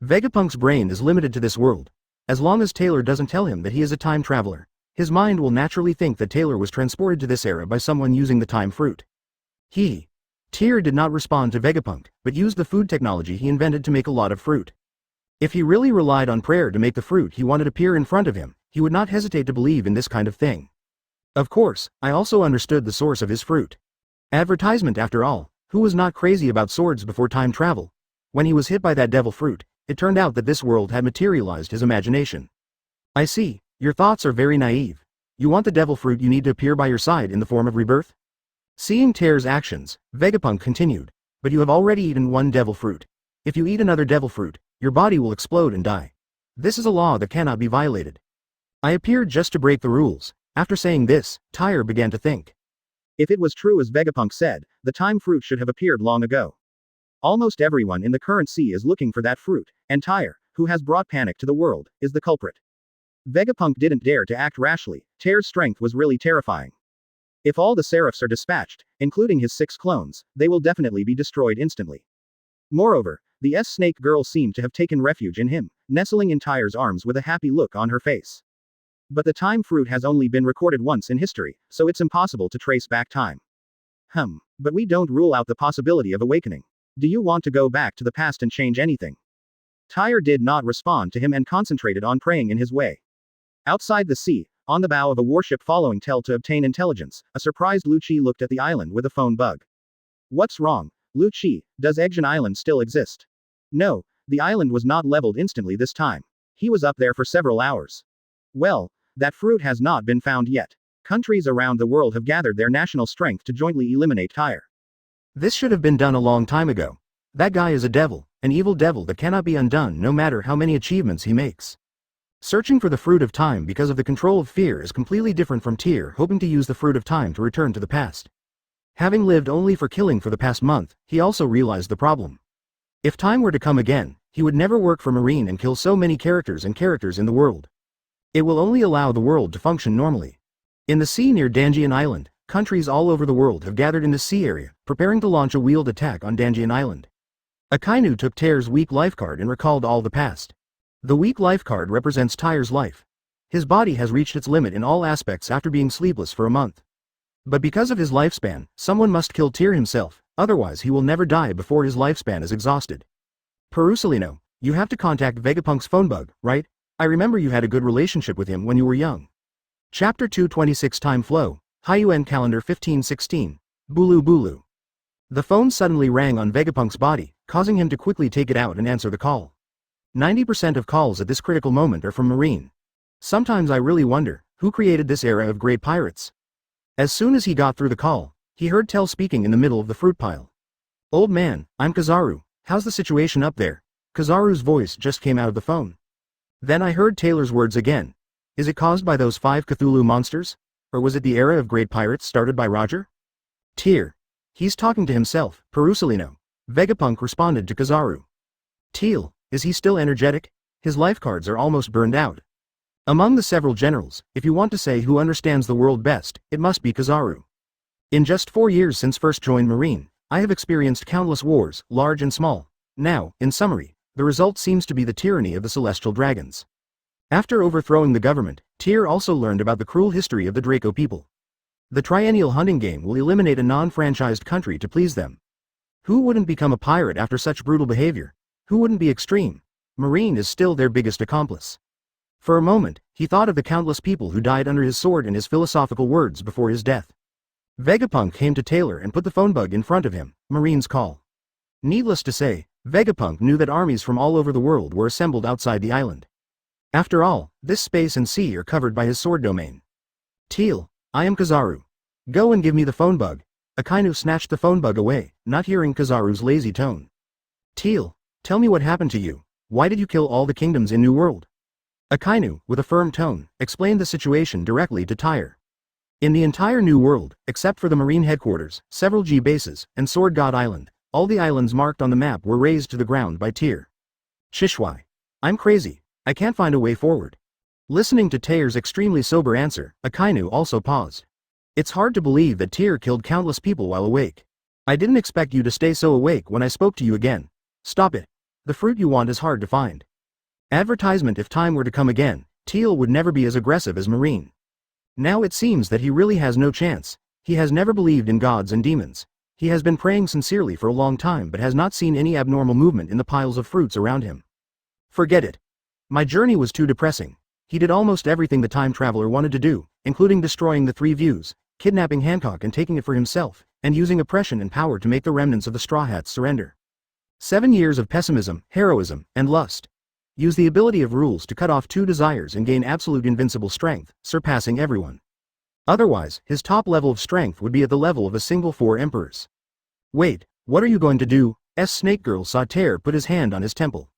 Vegapunk's brain is limited to this world. As long as Taylor doesn't tell him that he is a time traveler, his mind will naturally think that Taylor was transported to this era by someone using the time fruit. Tyr did not respond to Vegapunk, but used the food technology he invented to make a lot of fruit. If he really relied on prayer to make the fruit he wanted appear in front of him, he would not hesitate to believe in this kind of thing. Of course, I also understood the source of his fruit. Advertisement after all, who was not crazy about swords before time travel? When he was hit by that devil fruit, it turned out that this world had materialized his imagination. I see, your thoughts are very naive. You want the devil fruit you need to appear by your side in the form of rebirth? Seeing Tyr's actions, Vegapunk continued, but you have already eaten one devil fruit. If you eat another devil fruit, your body will explode and die. This is a law that cannot be violated. I appeared just to break the rules. After saying this, Tyr began to think. If it was true as Vegapunk said, the time fruit should have appeared long ago. Almost everyone in the current sea is looking for that fruit, and Tyr, who has brought panic to the world, is the culprit. Vegapunk didn't dare to act rashly. Tyr's strength was really terrifying. If all the Seraphs are dispatched, including his 6 clones, they will definitely be destroyed instantly. Moreover, the snake girl seemed to have taken refuge in him, nestling in Tyr's arms with a happy look on her face. But the time fruit has only been recorded once in history, so it's impossible to trace back time. But we don't rule out the possibility of awakening. Do you want to go back to the past and change anything? Tyr did not respond to him and concentrated on praying in his way. Outside the sea, on the bow of a warship following Tel to obtain intelligence, a surprised Lu Chi looked at the island with a phone bug. What's wrong, Lu Chi? Does Egjan Island still exist? No, the island was not leveled instantly this time. He was up there for several hours. Well, that fruit has not been found yet. Countries around the world have gathered their national strength to jointly eliminate Tyr. This should have been done a long time ago. That guy is a devil, an evil devil that cannot be undone no matter how many achievements he makes. Searching for the fruit of time because of the control of fear is completely different from Tyr hoping to use the fruit of time to return to the past. Having lived only for killing for the past month, he also realized the problem. If time were to come again, he would never work for Marine and kill so many characters in the world. It will only allow the world to function normally. In the sea near Danjian Island, countries all over the world have gathered in the sea area, preparing to launch a wheeled attack on Danjian Island. Akainu took Tyr's weak life card and recalled all the past. The weak life card represents Tyr's life. His body has reached its limit in all aspects after being sleepless for a month. But because of his lifespan, someone must kill Tyr himself, otherwise he will never die before his lifespan is exhausted. Perusalino, you have to contact Vegapunk's phone bug, right? I remember you had a good relationship with him when you were young. Chapter 226 Time Flow, Hyuen Calendar 1516, Bulu Bulu. The phone suddenly rang on Vegapunk's body, causing him to quickly take it out and answer the call. 90% of calls at this critical moment are from Marine. Sometimes I really wonder, who created this era of great pirates? As soon as he got through the call, he heard Tel speaking in the middle of the fruit pile. Old man, I'm Kizaru, how's the situation up there? Kizaru's voice just came out of the phone. Then I heard Taylor's words again. Is it caused by those 5 Cthulhu monsters? Or was it the era of great pirates started by Roger? Tyr. He's talking to himself, Perusalino. Vegapunk responded to Kizaru. Teal. Is he still energetic? His life cards are almost burned out. Among the several generals, if you want to say who understands the world best, it must be Kizaru. In just 4 years since first joined Marine, I have experienced countless wars, large and small. Now, in summary, the result seems to be the tyranny of the celestial dragons. After overthrowing the government, Tyr also learned about the cruel history of the Draco people. The triennial hunting game will eliminate a non-franchised country to please them. Who wouldn't become a pirate after such brutal behavior? Who wouldn't be extreme? Marine is still their biggest accomplice. For a moment, he thought of the countless people who died under his sword and his philosophical words before his death. Vegapunk came to Taylor and put the phone bug in front of him, Marine's call. Needless to say, Vegapunk knew that armies from all over the world were assembled outside the island. After all, this space and sea are covered by his sword domain. Teal, I am Kizaru. Go and give me the phone bug. Akainu snatched the phone bug away, not hearing Kizaru's lazy tone. Teal, tell me what happened to you. Why did you kill all the kingdoms in New World? Akainu, with a firm tone, explained the situation directly to Tyr. In the entire New World, except for the Marine headquarters, several G bases, and Sword God Island, all the islands marked on the map were razed to the ground by Tyr. Shishwai. I'm crazy. I can't find a way forward. Listening to Tyr's extremely sober answer, Akainu also paused. It's hard to believe that Tyr killed countless people while awake. I didn't expect you to stay so awake when I spoke to you again. Stop it. The fruit you want is hard to find. Advertisement. If time were to come again, Teal would never be as aggressive as Marine. Now it seems that he really has no chance. He has never believed in gods and demons. He has been praying sincerely for a long time but has not seen any abnormal movement in the piles of fruits around him. Forget it. My journey was too depressing. He did almost everything the time traveler wanted to do, including destroying the three views, kidnapping Hancock and taking it for himself, and using oppression and power to make the remnants of the Straw Hats surrender. 7 years of pessimism, heroism, and lust. Use the ability of rules to cut off 2 desires and gain absolute invincible strength, surpassing everyone. Otherwise, his top level of strength would be at the level of a single 4 emperors. Wait, what are you going to do? Snake Girl saw Tyr put his hand on his temple.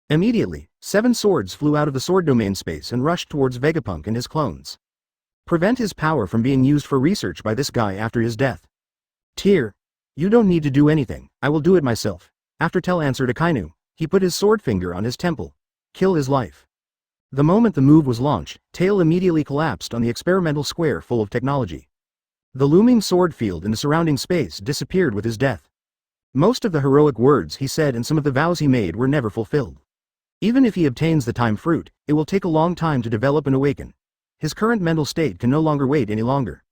Immediately, 7 swords flew out of the sword domain space and rushed towards Vegapunk and his clones. Prevent his power from being used for research by this guy after his death. Tyr, you don't need to do anything, I will do it myself. After Tel answered Akainu, he put his sword finger on his temple. Kill his life. The moment the move was launched, Tail immediately collapsed on the experimental square full of technology. The looming sword field in the surrounding space disappeared with his death. Most of the heroic words he said and some of the vows he made were never fulfilled. Even if he obtains the time fruit, it will take a long time to develop and awaken. His current mental state can no longer wait any longer.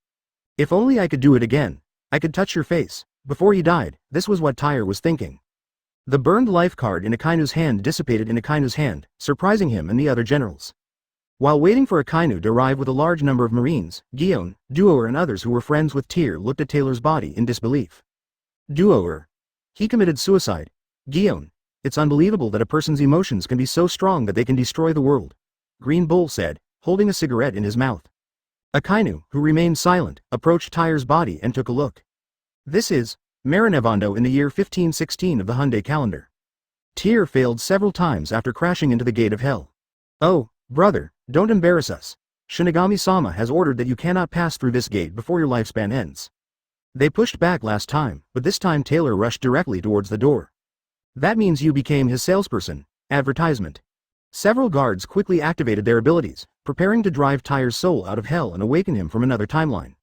If only I could do it again. I could touch your face. Before he died, this was what Tyr was thinking. The burned life card in Akainu's hand dissipated in Akainu's hand, surprising him and the other generals. While waiting for Akainu to arrive with a large number of Marines, Gion, Duoer and others who were friends with Tyr looked at Taylor's body in disbelief. Duoer. He committed suicide. Gion. It's unbelievable that a person's emotions can be so strong that they can destroy the world. Green Bull said, holding a cigarette in his mouth. Akainu, who remained silent, approached Tyr's body and took a look. This is Marinevando in the year 1516 of the Hyundai calendar. Tyr failed several times after crashing into the gate of hell. Oh, brother, don't embarrass us. Shinigami-sama has ordered that you cannot pass through this gate before your lifespan ends. They pushed back last time, but this time Taylor rushed directly towards the door. That means you became his salesperson. Advertisement. Several guards quickly activated their abilities, preparing to drive Tyr's soul out of hell and awaken him from another timeline.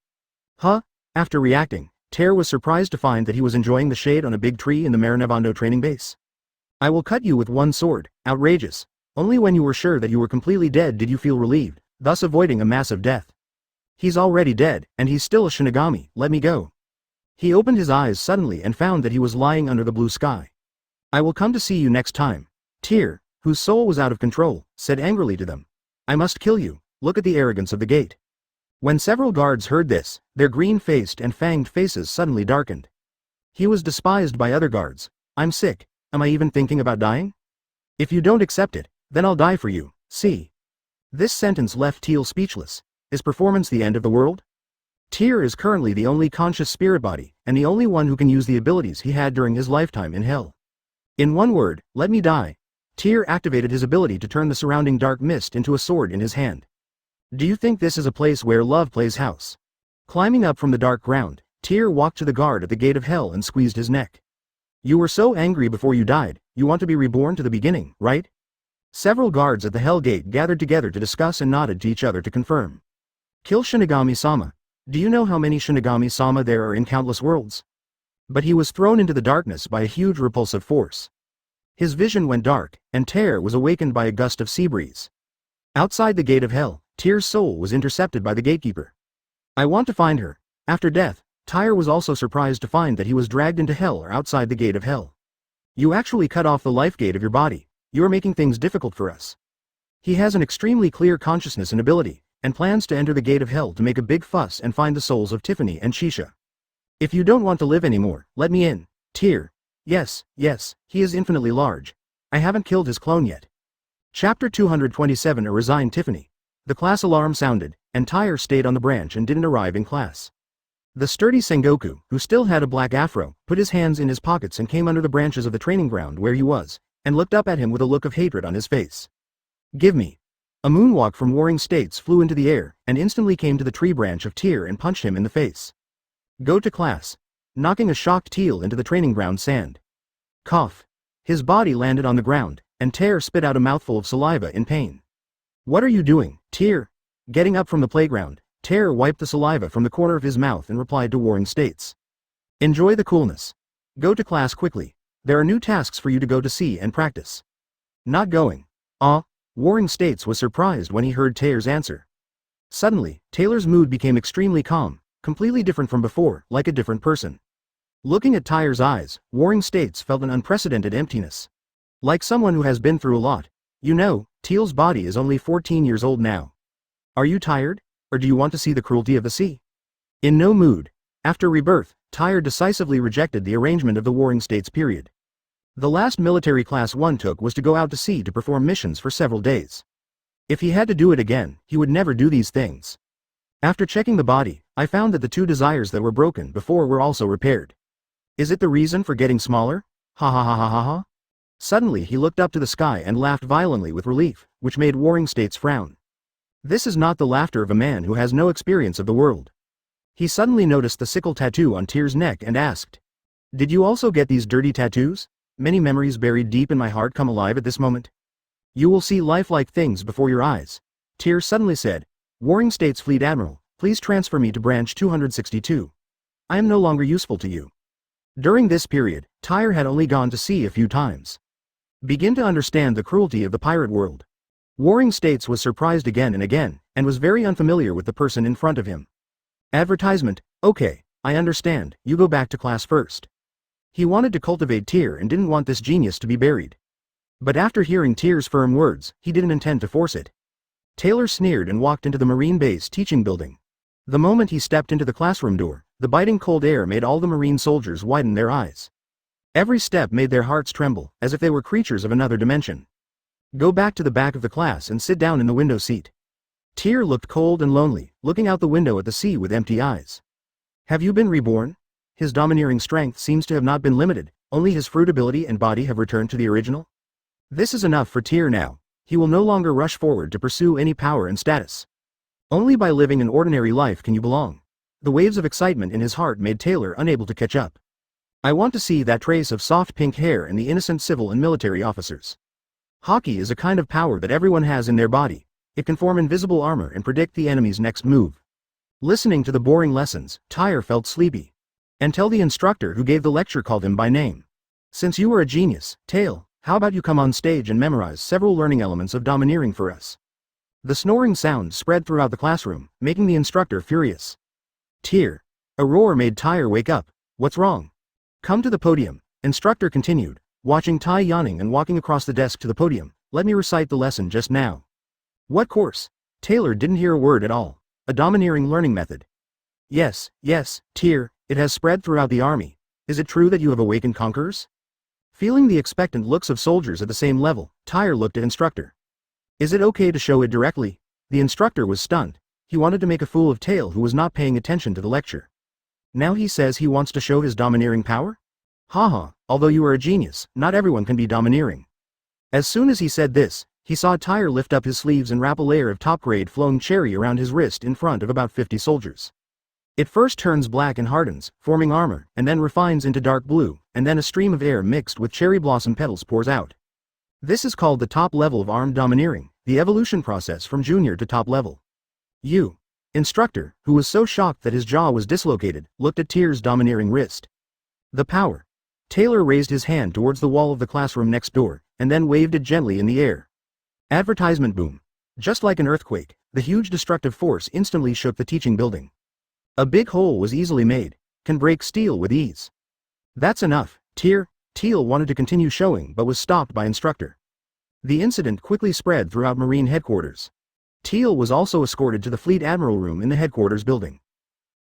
Huh? After reacting, Tyr was surprised to find that he was enjoying the shade on a big tree in the Marinevando training base. I will cut you with one sword. Outrageous. Only when you were sure that you were completely dead did you feel relieved, thus avoiding a massive death. He's already dead, and he's still a Shinigami. Let me go. He opened his eyes suddenly and found that he was lying under the blue sky. I will come to see you next time. Tyr, whose soul was out of control, said angrily to them. I must kill you. Look at the arrogance of the gate. When several guards heard this, their green-faced and fanged faces suddenly darkened. He was despised by other guards. I'm sick. Am I even thinking about dying? If you don't accept it, then I'll die for you. See. This sentence left Teal speechless. Is performance the end of the world? Tyr is currently the only conscious spirit body, and the only one who can use the abilities he had during his lifetime in hell. In one word, let me die. Tyr activated his ability to turn the surrounding dark mist into a sword in his hand. Do you think this is a place where love plays house? Climbing up from the dark ground, Tyr walked to the guard at the gate of hell and squeezed his neck. You were so angry before you died, you want to be reborn to the beginning, right? Several guards at the hell gate gathered together to discuss and nodded to each other to confirm. Kill Shinigami-sama. Do you know how many Shinigami-sama there are in countless worlds? But he was thrown into the darkness by a huge repulsive force. His vision went dark, and Tyr was awakened by a gust of sea breeze. Outside the gate of hell, Tyr's soul was intercepted by the gatekeeper. I want to find her. After death, Tyr was also surprised to find that he was dragged into hell or outside the gate of hell. You actually cut off the life gate of your body. You are making things difficult for us. He has an extremely clear consciousness and ability, and plans to enter the gate of hell to make a big fuss and find the souls of Tiffany and Shisha. If you don't want to live anymore, let me in. Tyr. Yes, he is infinitely large. I haven't killed his clone yet. Chapter 227. A resigned Tiffany. The class alarm sounded, and Tyr stayed on the branch and didn't arrive in class. The sturdy Sengoku, who still had a black afro, put his hands in his pockets and came under the branches of the training ground where he was, and looked up at him with a look of hatred on his face. Give me. A moonwalk from Warring States flew into the air, and instantly came to the tree branch of Tyr and punched him in the face. Go to class. Knocking a shocked Teal into the training ground sand. Cough. His body landed on the ground, and Tyr spit out a mouthful of saliva in pain. What are you doing, Tyr? Getting up from the playground, Tyr wiped the saliva from the corner of his mouth and replied to Warring States. Enjoy the coolness. Go to class quickly. There are new tasks for you to go to see and practice. Not going. Warring States was surprised when he heard Tyr's answer. Suddenly, Taylor's mood became extremely calm, completely different from before, like a different person. Looking at Tyr's eyes, Warring States felt an unprecedented emptiness. Like someone who has been through a lot. You know, Teal's body is only 14 years old now. Are you tired? Or do you want to see the cruelty of the sea? In no mood. After rebirth, Tyr decisively rejected the arrangement of the Warring States period. The last military class one took was to go out to sea to perform missions for several days. If he had to do it again, he would never do these things. After checking the body, I found that the two desires that were broken before were also repaired. Is it the reason for getting smaller? Ha ha ha ha ha ha. Suddenly he looked up to the sky and laughed violently with relief, which made Warring States frown. This is not the laughter of a man who has no experience of the world. He suddenly noticed the sickle tattoo on Tyr's neck and asked, "Did you also get these dirty tattoos? Many memories buried deep in my heart come alive at this moment. You will see lifelike things before your eyes." Tyr suddenly said, "Warring States Fleet Admiral, please transfer me to branch 262. I am no longer useful to you." During this period, Tyr had only gone to sea a few times. Begin to understand the cruelty of the pirate world. Warring States was surprised again and again, and was very unfamiliar with the person in front of him. Advertisement. Okay, I understand, you go back to class first. He wanted to cultivate Tyr and didn't want this genius to be buried. But after hearing Tyr's firm words, he didn't intend to force it. Taylor sneered and walked into the Marine Base teaching building. The moment he stepped into the classroom door, the biting cold air made all the Marine soldiers widen their eyes. Every step made their hearts tremble, as if they were creatures of another dimension. Go back to the back of the class and sit down in the window seat. Tyr looked cold and lonely, looking out the window at the sea with empty eyes. Have you been reborn? His domineering strength seems to have not been limited, only his fruitability and body have returned to the original. This is enough for Tyr now. He will no longer rush forward to pursue any power and status. Only by living an ordinary life can you belong. The waves of excitement in his heart made Taylor unable to catch up. I want to see that trace of soft pink hair in the innocent civil and military officers. Hockey is a kind of power that everyone has in their body. It can form invisible armor and predict the enemy's next move. Listening to the boring lessons, Tyr felt sleepy. Until the instructor who gave the lecture called him by name. Since you are a genius, Tail, how about you come on stage and memorize several learning elements of domineering for us? The snoring sound spread throughout the classroom, making the instructor furious. Tyr. A roar made Tyr wake up. What's wrong? Come to the podium, instructor continued, watching Ty yawning and walking across the desk to the podium. Let me recite the lesson just now. What course? Taylor didn't hear a word at all. A domineering learning method. Yes, Tyr, it has spread throughout the army. Is it true that you have awakened conquerors? Feeling the expectant looks of soldiers at the same level, Tyr looked at instructor. Is it okay to show it directly? The instructor was stunned. He wanted to make a fool of Tail who was not paying attention to the lecture. Now he says he wants to show his domineering power? Haha, although you are a genius, not everyone can be domineering. As soon as he said this, he saw Tyr lift up his sleeves and wrap a layer of top-grade flowing cherry around his wrist in front of about 50 soldiers. It first turns black and hardens, forming armor, and then refines into dark blue, and then a stream of air mixed with cherry blossom petals pours out. This is called the top level of armed domineering, the evolution process from junior to top level. You. Instructor, who was so shocked that his jaw was dislocated, looked at Tyr's domineering wrist. The power. Taylor raised his hand towards the wall of the classroom next door, and then waved it gently in the air. Advertisement boom. Just like an earthquake, the huge destructive force instantly shook the teaching building. A big hole was easily made, can break steel with ease. That's enough, Tyr. Teal wanted to continue showing but was stopped by instructor. The incident quickly spread throughout Marine headquarters. Teal was also escorted to the Fleet Admiral room in the headquarters building.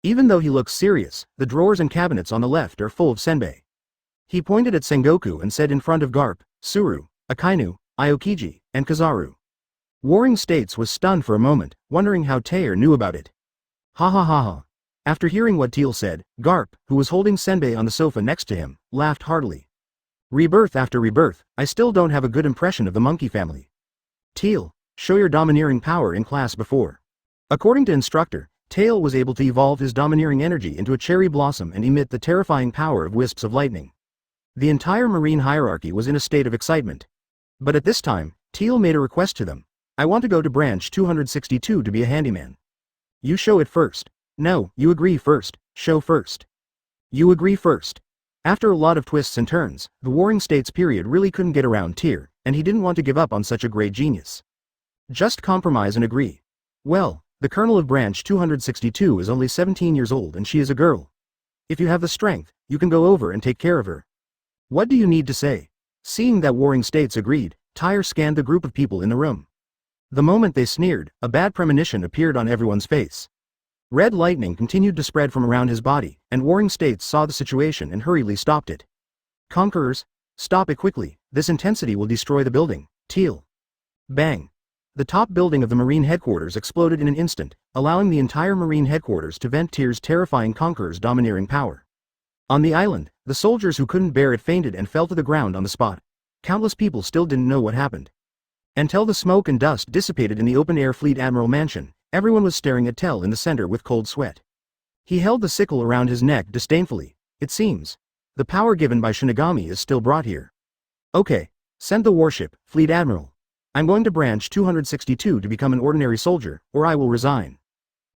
Even though he looks serious, the drawers and cabinets on the left are full of senbei. He pointed at Sengoku and said in front of Garp, Suru, Akainu, Aokiji, and Kazaru. Warring States was stunned for a moment, wondering how Tyr knew about it. Ha ha ha ha. After hearing what Teal said, Garp, who was holding Senbei on the sofa next to him, laughed heartily. Rebirth after rebirth, I still don't have a good impression of the monkey family. Teal, show your domineering power in class before. According to instructor, Teal was able to evolve his domineering energy into a cherry blossom and emit the terrifying power of wisps of lightning. The entire marine hierarchy was in a state of excitement. But at this time, Teal made a request to them. I want to go to branch 262 to be a handyman. You show it first. No, you agree first, show first. You agree first. After a lot of twists and turns, the Warring States period really couldn't get around Tyr, and he didn't want to give up on such a great genius. Just compromise and agree. Well, the colonel of branch 262 is only 17 years old and she is a girl. If you have the strength, you can go over and take care of her. What do you need to say? Seeing that Warring States agreed, Tyr scanned the group of people in the room. The moment they sneered, a bad premonition appeared on everyone's face. Red lightning continued to spread from around his body, and Warring States saw the situation and hurriedly stopped it. Conquerors, stop it quickly, this intensity will destroy the building. Teal. Bang. The top building of the Marine headquarters exploded in an instant, allowing the entire Marine headquarters to vent Tyr's terrifying Conqueror's domineering power. On the island, the soldiers who couldn't bear it fainted and fell to the ground on the spot. Countless people still didn't know what happened. Until the smoke and dust dissipated in the open-air Fleet Admiral mansion, everyone was staring at Tell in the center with cold sweat. He held the sickle around his neck disdainfully. It seems. The power given by Shinigami is still brought here. Okay, send the warship, Fleet Admiral. I'm going to branch 262 to become an ordinary soldier, or I will resign.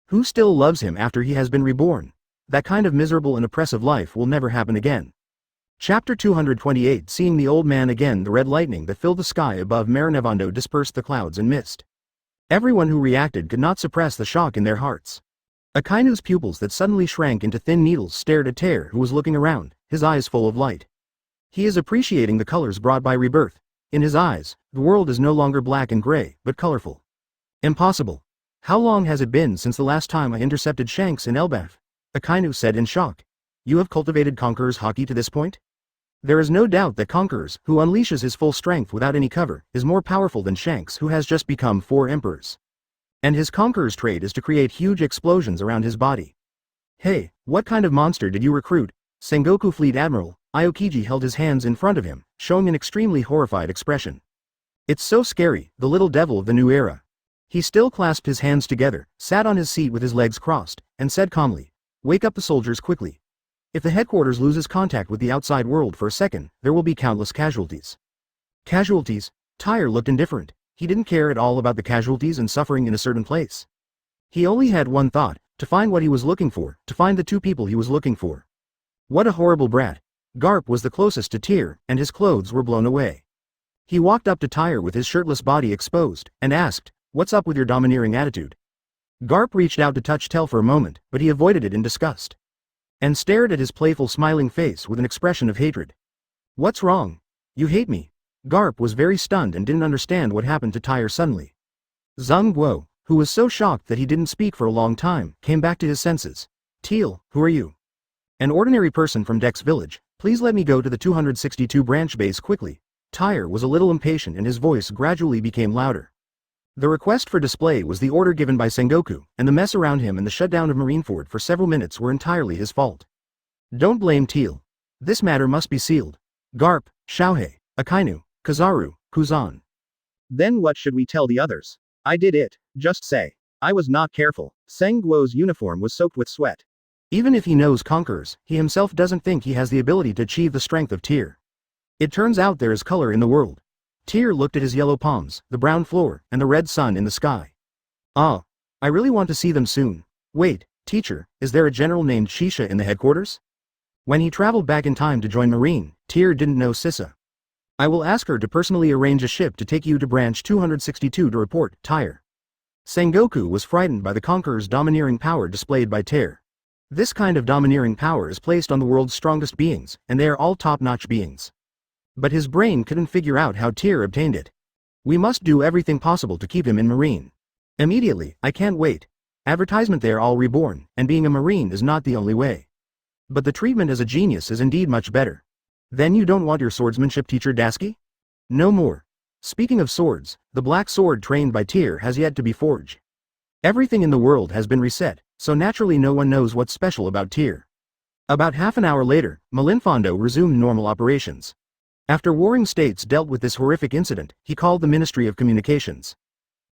Who still loves him after he has been reborn? That kind of miserable and oppressive life will never happen again. Chapter 228. Seeing the old man again, the red lightning that filled the sky above Marinevando dispersed the clouds and mist. Everyone who reacted could not suppress the shock in their hearts. Akainu's pupils that suddenly shrank into thin needles stared at Tyr, who was looking around, his eyes full of light. He is appreciating the colors brought by rebirth. In his eyes, the world is no longer black and gray, but colorful. Impossible. How long has it been since the last time I intercepted Shanks in Elbaf? Akainu said in shock. You have cultivated Conqueror's haki to this point? There is no doubt that Conquerors, who unleashes his full strength without any cover, is more powerful than Shanks, who has just become 4 emperors. And his Conqueror's trait is to create huge explosions around his body. Hey, what kind of monster did you recruit? Sengoku Fleet Admiral, Aokiji held his hands in front of him, showing an extremely horrified expression. It's so scary, the little devil of the new era. He still clasped his hands together, sat on his seat with his legs crossed, and said calmly, wake up the soldiers quickly. If the headquarters loses contact with the outside world for a second, there will be countless casualties. Casualties? Tyr looked indifferent. He didn't care at all about the casualties and suffering in a certain place. He only had one thought, to find what he was looking for, to find the 2 people he was looking for. What a horrible brat. Garp was the closest to Tyr, and his clothes were blown away. He walked up to Tyr with his shirtless body exposed, and asked, what's up with your domineering attitude? Garp reached out to touch Tell for a moment, but he avoided it in disgust. And stared at his playful smiling face with an expression of hatred. What's wrong? You hate me? Garp was very stunned and didn't understand what happened to Tyr suddenly. Zhang Guo, who was so shocked that he didn't speak for a long time, came back to his senses. Teal, who are you? An ordinary person from Dex Village, please let me go to the 262 branch base quickly. Tyr was a little impatient and his voice gradually became louder. The request for display was the order given by Sengoku, and the mess around him and the shutdown of Marineford for several minutes were entirely his fault. Don't blame Teal. This matter must be sealed. Garp, Xiaohei, Akainu, Kazaru, Kuzan. Then what should we tell the others? I did it, just say. I was not careful. Seng Guo's uniform was soaked with sweat. Even if he knows Conquerors, he himself doesn't think he has the ability to achieve the strength of Tyr. It turns out there is color in the world. Tyr looked at his yellow palms, the brown floor, and the red sun in the sky. Ah, I really want to see them soon. Wait, teacher, is there a general named Shisha in the headquarters? When he traveled back in time to join Marine, Tyr didn't know Sissa. I will ask her to personally arrange a ship to take you to branch 262 to report, Tyr. Sengoku was frightened by the Conqueror's domineering power displayed by Tyr. This kind of domineering power is placed on the world's strongest beings, and they are all top-notch beings. But his brain couldn't figure out how Tyr obtained it. We must do everything possible to keep him in Marine. Immediately, I can't wait. Advertisement there all reborn, and being a Marine is not the only way. But the treatment as a genius is indeed much better. Then you don't want your swordsmanship teacher Dasky? No more. Speaking of swords, the black sword trained by Tyr has yet to be forged. Everything in the world has been reset, so naturally no one knows what's special about Tyr. About half an hour later, Malinfondo resumed normal operations. After warring states dealt with this horrific incident, he called the Ministry of Communications.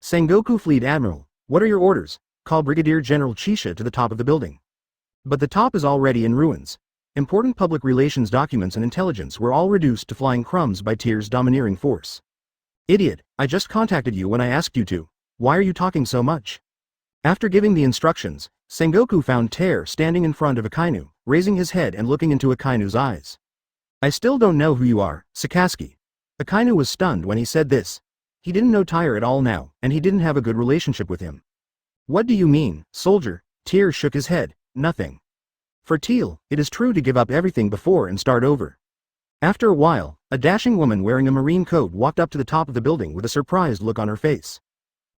Sengoku Fleet Admiral, what are your orders? Call Brigadier General Chisha to the top of the building. But the top is already in ruins. Important public relations documents and intelligence were all reduced to flying crumbs by Tyr's domineering force. Idiot, I just contacted you when I asked you to. Why are you talking so much? After giving the instructions, Sengoku found Tyr standing in front of Akainu, raising his head and looking into Akainu's eyes. I still don't know who you are, Sakaski. Akainu was stunned when he said this. He didn't know Tyr at all now, and he didn't have a good relationship with him. What do you mean, soldier? Tyr shook his head. Nothing. For Teal, it is true to give up everything before and start over. After a while, a dashing woman wearing a marine coat walked up to the top of the building with a surprised look on her face.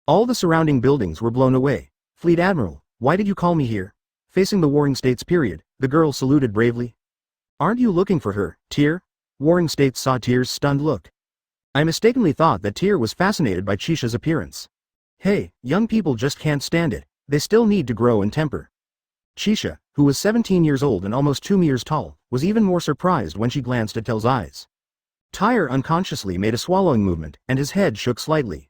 All the surrounding buildings were blown away. Fleet Admiral, why did you call me here? Facing the warring states period, the girl saluted bravely. Aren't you looking for her, Tyr? Warring states saw Tyr's stunned look. I mistakenly thought that Tyr was fascinated by Chisha's appearance. Hey, young people just can't stand it, they still need to grow in temper. Chisha, who was 17 years old and almost 2 meters tall, was even more surprised when she glanced at Tel's eyes. Tyr unconsciously made a swallowing movement, and his head shook slightly.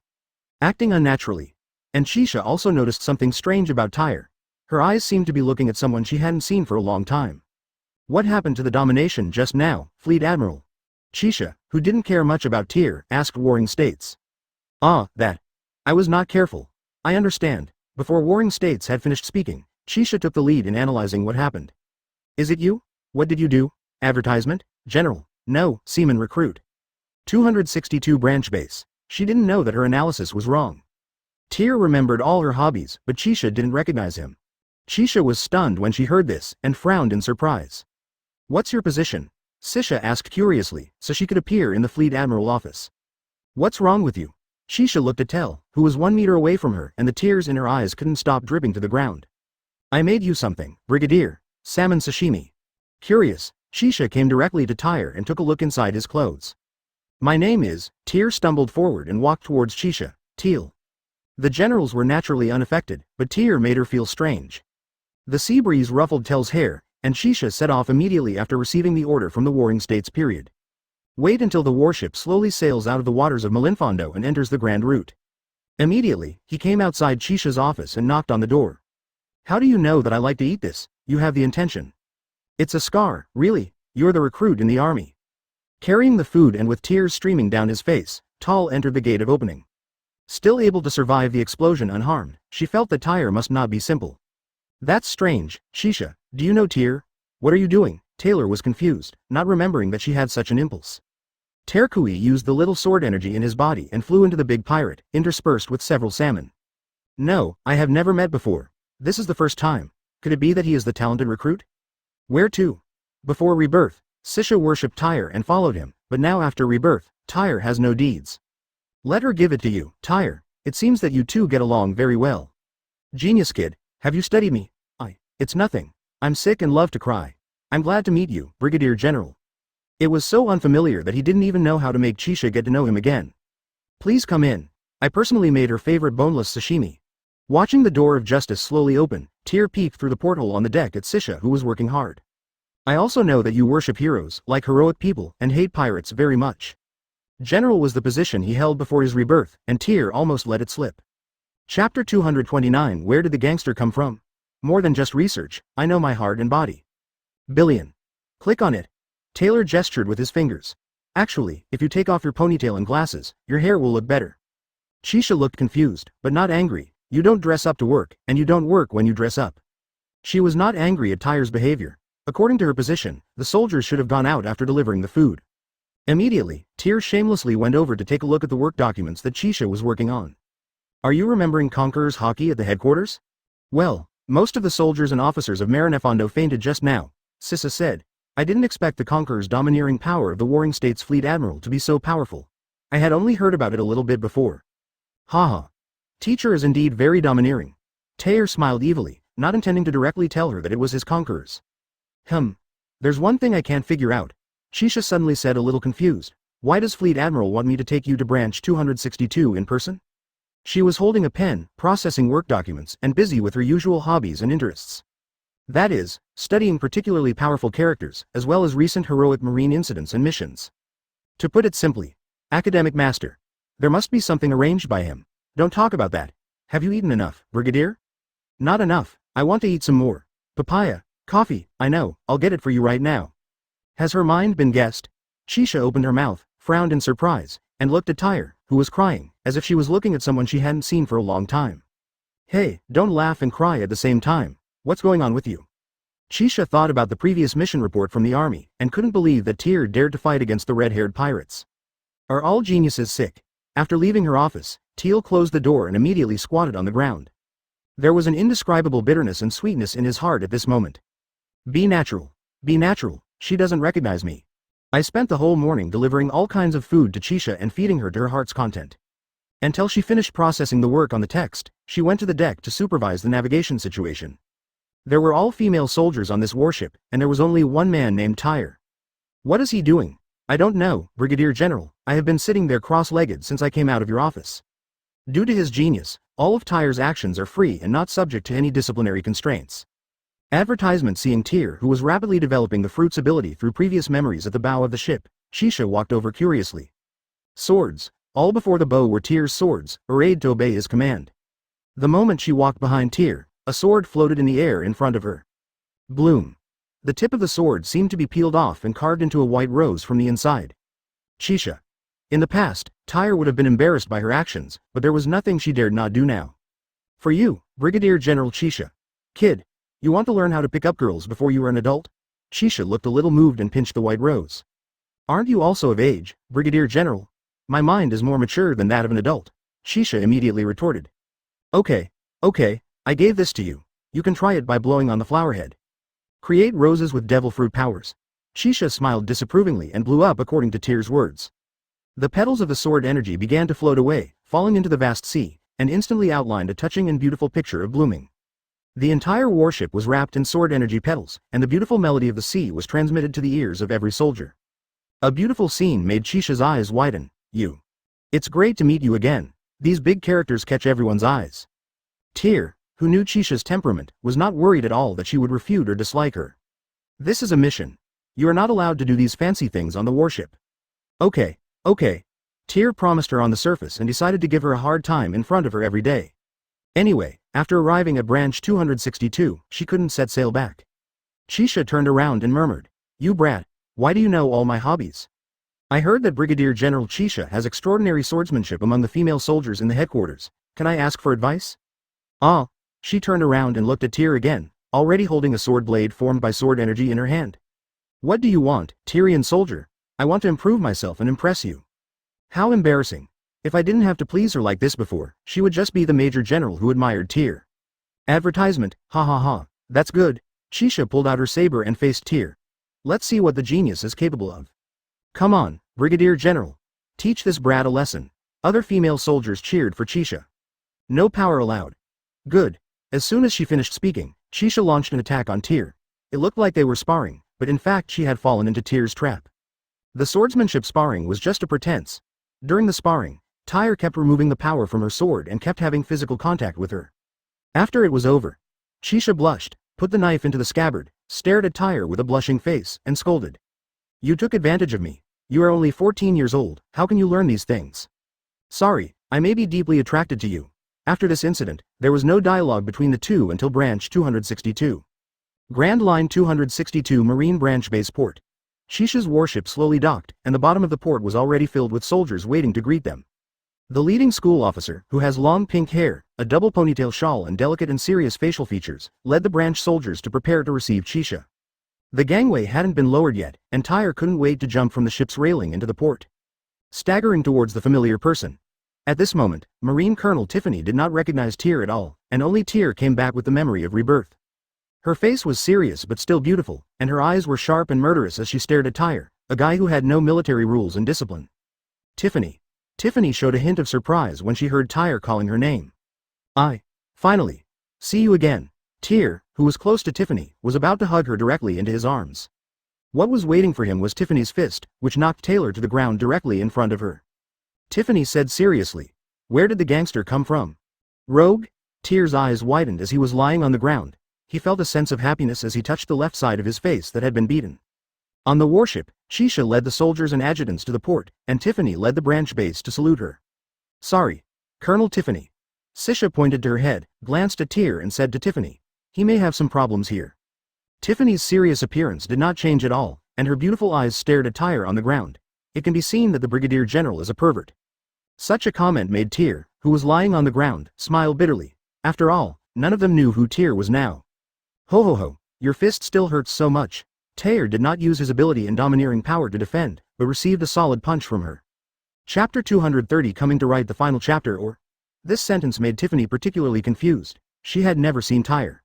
Acting unnaturally. And Chisha also noticed something strange about Tyr. Her eyes seemed to be looking at someone she hadn't seen for a long time. What happened to the domination just now, Fleet Admiral? Chisha, who didn't care much about Tyr, asked warring states. Ah, that. I was not careful. I understand. Before warring states had finished speaking, Chisha took the lead in analyzing what happened. Is it you? What did you do? Advertisement? General? No, seaman recruit. 262 branch base. She didn't know that her analysis was wrong. Tyr remembered all her hobbies, but Chisha didn't recognize him. Chisha was stunned when she heard this, and frowned in surprise. What's your position? Chisha asked curiously, so she could appear in the Fleet Admiral office. What's wrong with you? Chisha looked at Tel, who was 1 meter away from her, and the tears in her eyes couldn't stop dripping to the ground. I made you something, Brigadier. Salmon sashimi. Curious, Chisha came directly to Tyr and took a look inside his clothes. My name is, Tyr stumbled forward and walked towards Chisha, Teal. The generals were naturally unaffected, but Tyr made her feel strange. The sea breeze ruffled Tel's hair, and Chisha set off immediately after receiving the order from the warring states period. Wait until the warship slowly sails out of the waters of Malinfondo and enters the Grand Route. Immediately, he came outside Chisha's office and knocked on the door. How do you know that I like to eat this? You have the intention. It's a scar, really, you're the recruit in the army. Carrying the food and with tears streaming down his face, Tal entered the gate of opening. Still able to survive the explosion unharmed, she felt that Tyr must not be simple. That's strange, Chisha, do you know Tyr? What are you doing? Taylor was confused, not remembering that she had such an impulse. Terkui used the little sword energy in his body and flew into the big pirate, interspersed with several salmon. No, I have never met before. This is the first time. Could it be that he is the talented recruit? Where to? Before rebirth, Chisha worshipped Tyr and followed him, but now after rebirth, Tyr has no deeds. Let her give it to you, Tyr. It seems that you two get along very well. Genius kid, have you studied me? It's nothing. I'm sick and love to cry. I'm glad to meet you, Brigadier General. It was so unfamiliar that he didn't even know how to make Chisha get to know him again. Please come in. I personally made her favorite boneless sashimi. Watching the door of justice slowly open, Tyr peeked through the porthole on the deck at Chisha, who was working hard. I also know that you worship heroes, like heroic people, and hate pirates very much. General was the position he held before his rebirth, and Tyr almost let it slip. Chapter 229. Where did the gangster come from? More than just research, I know my heart and body. Billion. Click on it. Taylor gestured with his fingers. Actually, if you take off your ponytail and glasses, your hair will look better. Chisha looked confused, but not angry. You don't dress up to work, and you don't work when you dress up. She was not angry at Tyr's behavior. According to her position, the soldiers should have gone out after delivering the food. Immediately, Tyr shamelessly went over to take a look at the work documents that Chisha was working on. Are you remembering Conqueror's hockey at the headquarters? Well, most of the soldiers and officers of Marinefondo fainted just now, Chisha said. I didn't expect the Conqueror's domineering power of the warring states Fleet Admiral to be so powerful. I had only heard about it a little bit before. Haha. Teacher is indeed very domineering. Tyr smiled evilly, not intending to directly tell her that it was his Conquerors. There's one thing I can't figure out. Chisha suddenly said, a little confused. Why does Fleet Admiral want me to take you to branch 262 in person? She was holding a pen, processing work documents, and busy with her usual hobbies and interests. That is, studying particularly powerful characters, as well as recent heroic marine incidents and missions. To put it simply, academic master. There must be something arranged by him. Don't talk about that. Have you eaten enough, Brigadier? Not enough, I want to eat some more. Papaya, coffee, I know, I'll get it for you right now. Has her mind been guessed? Chisha opened her mouth, frowned in surprise, and looked at Tyr, who was crying, as if she was looking at someone she hadn't seen for a long time. Hey, don't laugh and cry at the same time. What's going on with you? Chisha thought about the previous mission report from the army, and couldn't believe that Tyr dared to fight against the red-haired pirates. Are all geniuses sick? After leaving her office, Teal closed the door and immediately squatted on the ground. There was an indescribable bitterness and sweetness in his heart at this moment. Be natural. Be natural, she doesn't recognize me. I spent the whole morning delivering all kinds of food to Chisha and feeding her to her heart's content. Until she finished processing the work on the text, she went to the deck to supervise the navigation situation. There were all female soldiers on this warship, and there was only one man named Tyr. What is he doing? I don't know, Brigadier General, I have been sitting there cross-legged since I came out of your office. Due to his genius, all of Tyr's actions are free and not subject to any disciplinary constraints. Advertisement. Seeing Tyr, who was rapidly developing the fruit's ability through previous memories at the bow of the ship, Chisha walked over curiously. Swords. All before the bow were Tyr's swords, arrayed to obey his command. The moment she walked behind Tyr, a sword floated in the air in front of her. Bloom. The tip of the sword seemed to be peeled off and carved into a white rose from the inside. Chisha. In the past, Tyr would have been embarrassed by her actions, but there was nothing she dared not do now. For you, Brigadier General Chisha. Kid. You want to learn how to pick up girls before you are an adult? Chisha looked a little moved and pinched the white rose. Aren't you also of age, Brigadier General? My mind is more mature than that of an adult, Chisha immediately retorted. Okay, I gave this to you. You can try it by blowing on the flowerhead. Create roses with devil fruit powers. Chisha smiled disapprovingly and blew up according to Tyr's words. The petals of the sword energy began to float away, falling into the vast sea, and instantly outlined a touching and beautiful picture of blooming. The entire warship was wrapped in sword energy petals, and the beautiful melody of the sea was transmitted to the ears of every soldier. A beautiful scene made Chisha's eyes widen. You. It's great to meet you again. These big characters catch everyone's eyes. Tyr, who knew Chisha's temperament, was not worried at all that she would refute or dislike her. This is a mission. You are not allowed to do these fancy things on the warship. Okay. Tyr promised her on the surface and decided to give her a hard time in front of her every day. Anyway, after arriving at branch 262, she couldn't set sail back. Chisha turned around and murmured, You brat, why do you know all my hobbies? I heard that Brigadier General Chisha has extraordinary swordsmanship among the female soldiers in the headquarters. Can I ask for advice? Ah. She turned around and looked at Tyr again, already holding a sword blade formed by sword energy in her hand. What do you want, Tyrian soldier? I want to improve myself and impress you. How embarrassing. If I didn't have to please her like this before, she would just be the major general who admired Tyr. Advertisement, ha ha ha, that's good. Chisha pulled out her saber and faced Tyr. Let's see what the genius is capable of. Come on, Brigadier General. Teach this brat a lesson. Other female soldiers cheered for Chisha. No power allowed. Good. As soon as she finished speaking, Chisha launched an attack on Tyr. It looked like they were sparring, but in fact she had fallen into Tyr's trap. The swordsmanship sparring was just a pretense. During the sparring, Tyr kept removing the power from her sword and kept having physical contact with her. After it was over, Chisha blushed, put the knife into the scabbard, stared at Tyr with a blushing face, and scolded. You took advantage of me. You are only 14 years old, how can you learn these things? Sorry, I may be deeply attracted to you. After this incident, there was no dialogue between the two until branch 262. Grand Line 262 Marine Branch Base Port. Chisha's warship slowly docked, and the bottom of the port was already filled with soldiers waiting to greet them. The leading school officer, who has long pink hair, a double ponytail shawl and delicate and serious facial features, led the branch soldiers to prepare to receive Chisha. The gangway hadn't been lowered yet, and Tyr couldn't wait to jump from the ship's railing into the port. Staggering towards the familiar person. At this moment, Marine Colonel Tiffany did not recognize Tyr at all, and only Tyr came back with the memory of rebirth. Her face was serious but still beautiful, and her eyes were sharp and murderous as she stared at Tyr, a guy who had no military rules and discipline. Tiffany. Tiffany showed a hint of surprise when she heard Tyr calling her name. Finally. See you again. Tyr, who was close to Tiffany, was about to hug her directly into his arms. What was waiting for him was Tiffany's fist, which knocked Taylor to the ground directly in front of her. Tiffany said seriously, Where did the gangster come from? Rogue? Tyr's eyes widened as he was lying on the ground. He felt a sense of happiness as he touched the left side of his face that had been beaten. On the warship, Shisha led the soldiers and adjutants to the port, and Tiffany led the branch base to salute her. Sorry, Colonel Tiffany. Sisha pointed to her head, glanced at Tyr and said to Tiffany, he may have some problems here. Tiffany's serious appearance did not change at all, and her beautiful eyes stared at Tyr on the ground. It can be seen that the Brigadier General is a pervert. Such a comment made Tyr, who was lying on the ground, smile bitterly. After all, none of them knew who Tyr was now. Ho ho ho, your fist still hurts so much. Tyr did not use his ability and domineering power to defend, but received a solid punch from her. Chapter 230 coming to write the final chapter or? This sentence made Tiffany particularly confused. She had never seen Tyr.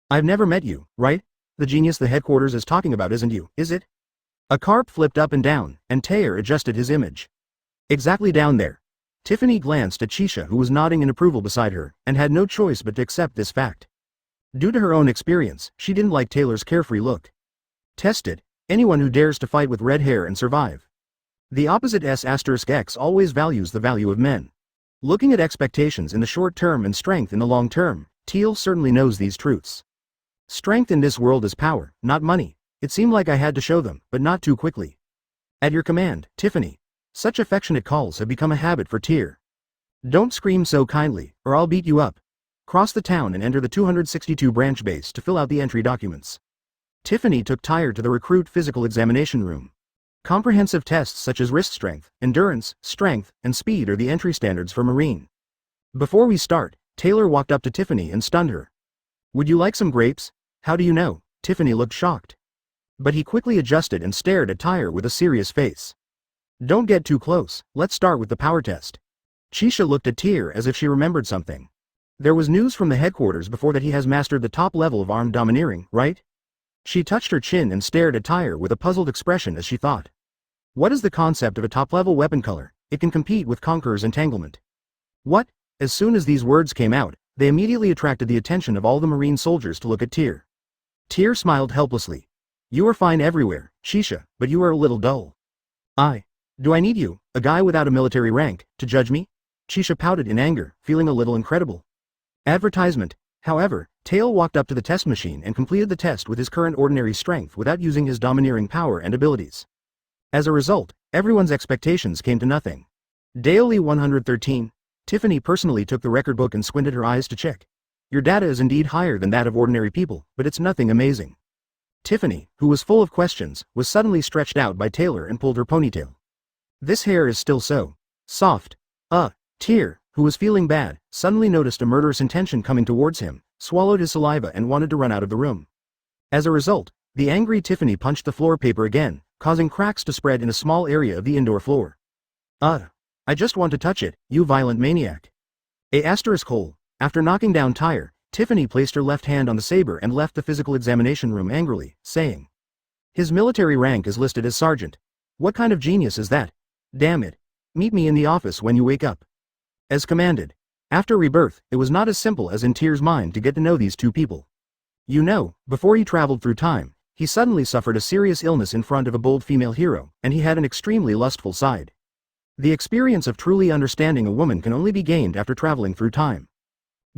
I've never met you, right? The genius the headquarters is talking about isn't you, is it? A carp flipped up and down, and Tyr adjusted his image. Exactly down there. Tiffany glanced at Shisha who was nodding in approval beside her, and had no choice but to accept this fact. Due to her own experience, she didn't like Taylor's carefree look. Tested, anyone who dares to fight with red hair and survive. The opposite S*X always values the value of men. Looking at expectations in the short term and strength in the long term, Teal certainly knows these truths. Strength in this world is power, not money. It seemed like I had to show them, but not too quickly. At your command, Tiffany. Such affectionate calls have become a habit for Tyr. Don't scream so kindly, or I'll beat you up. Cross the town and enter the 262 branch base to fill out the entry documents. Tiffany took Tyr to the recruit physical examination room. Comprehensive tests such as wrist strength, endurance, strength, and speed are the entry standards for Marine. Before we start, Taylor walked up to Tiffany and stunned her. Would you like some grapes? How do you know? Tiffany looked shocked. But he quickly adjusted and stared at Tyr with a serious face. Don't get too close, let's start with the power test. Shisha looked at Tyr as if she remembered something. There was news from the headquarters before that he has mastered the top level of armed domineering, right? She touched her chin and stared at Tyr with a puzzled expression as she thought. What is the concept of a top-level weapon color? It can compete with Conqueror's entanglement. What? As soon as these words came out, they immediately attracted the attention of all the Marine soldiers to look at Tyr. Tyr smiled helplessly. You are fine everywhere, Shisha, but you are a little dull. Do I need you, a guy without a military rank, to judge me? Shisha pouted in anger, feeling a little incredible. Advertisement. However, Tail walked up to the test machine and completed the test with his current ordinary strength without using his domineering power and abilities. As a result, everyone's expectations came to nothing. Daily 113. Tiffany personally took the record book and squinted her eyes to check. Your data is indeed higher than that of ordinary people, but it's nothing amazing. Tiffany, who was full of questions, was suddenly stretched out by Taylor and pulled her ponytail. This hair is still so soft. Tyr, who was feeling bad, suddenly noticed a murderous intention coming towards him, swallowed his saliva and wanted to run out of the room. As a result, the angry Tiffany punched the floor paper again, causing cracks to spread in a small area of the indoor floor. I just want to touch it, you violent maniac. After knocking down Tyr, Tiffany placed her left hand on the saber and left the physical examination room angrily, saying, his military rank is listed as sergeant. What kind of genius is that? Damn it. Meet me in the office when you wake up. As commanded. After rebirth, it was not as simple as in Tyr's mind to get to know these two people. You know, before he traveled through time, he suddenly suffered a serious illness in front of a bold female hero, and he had an extremely lustful side. The experience of truly understanding a woman can only be gained after traveling through time.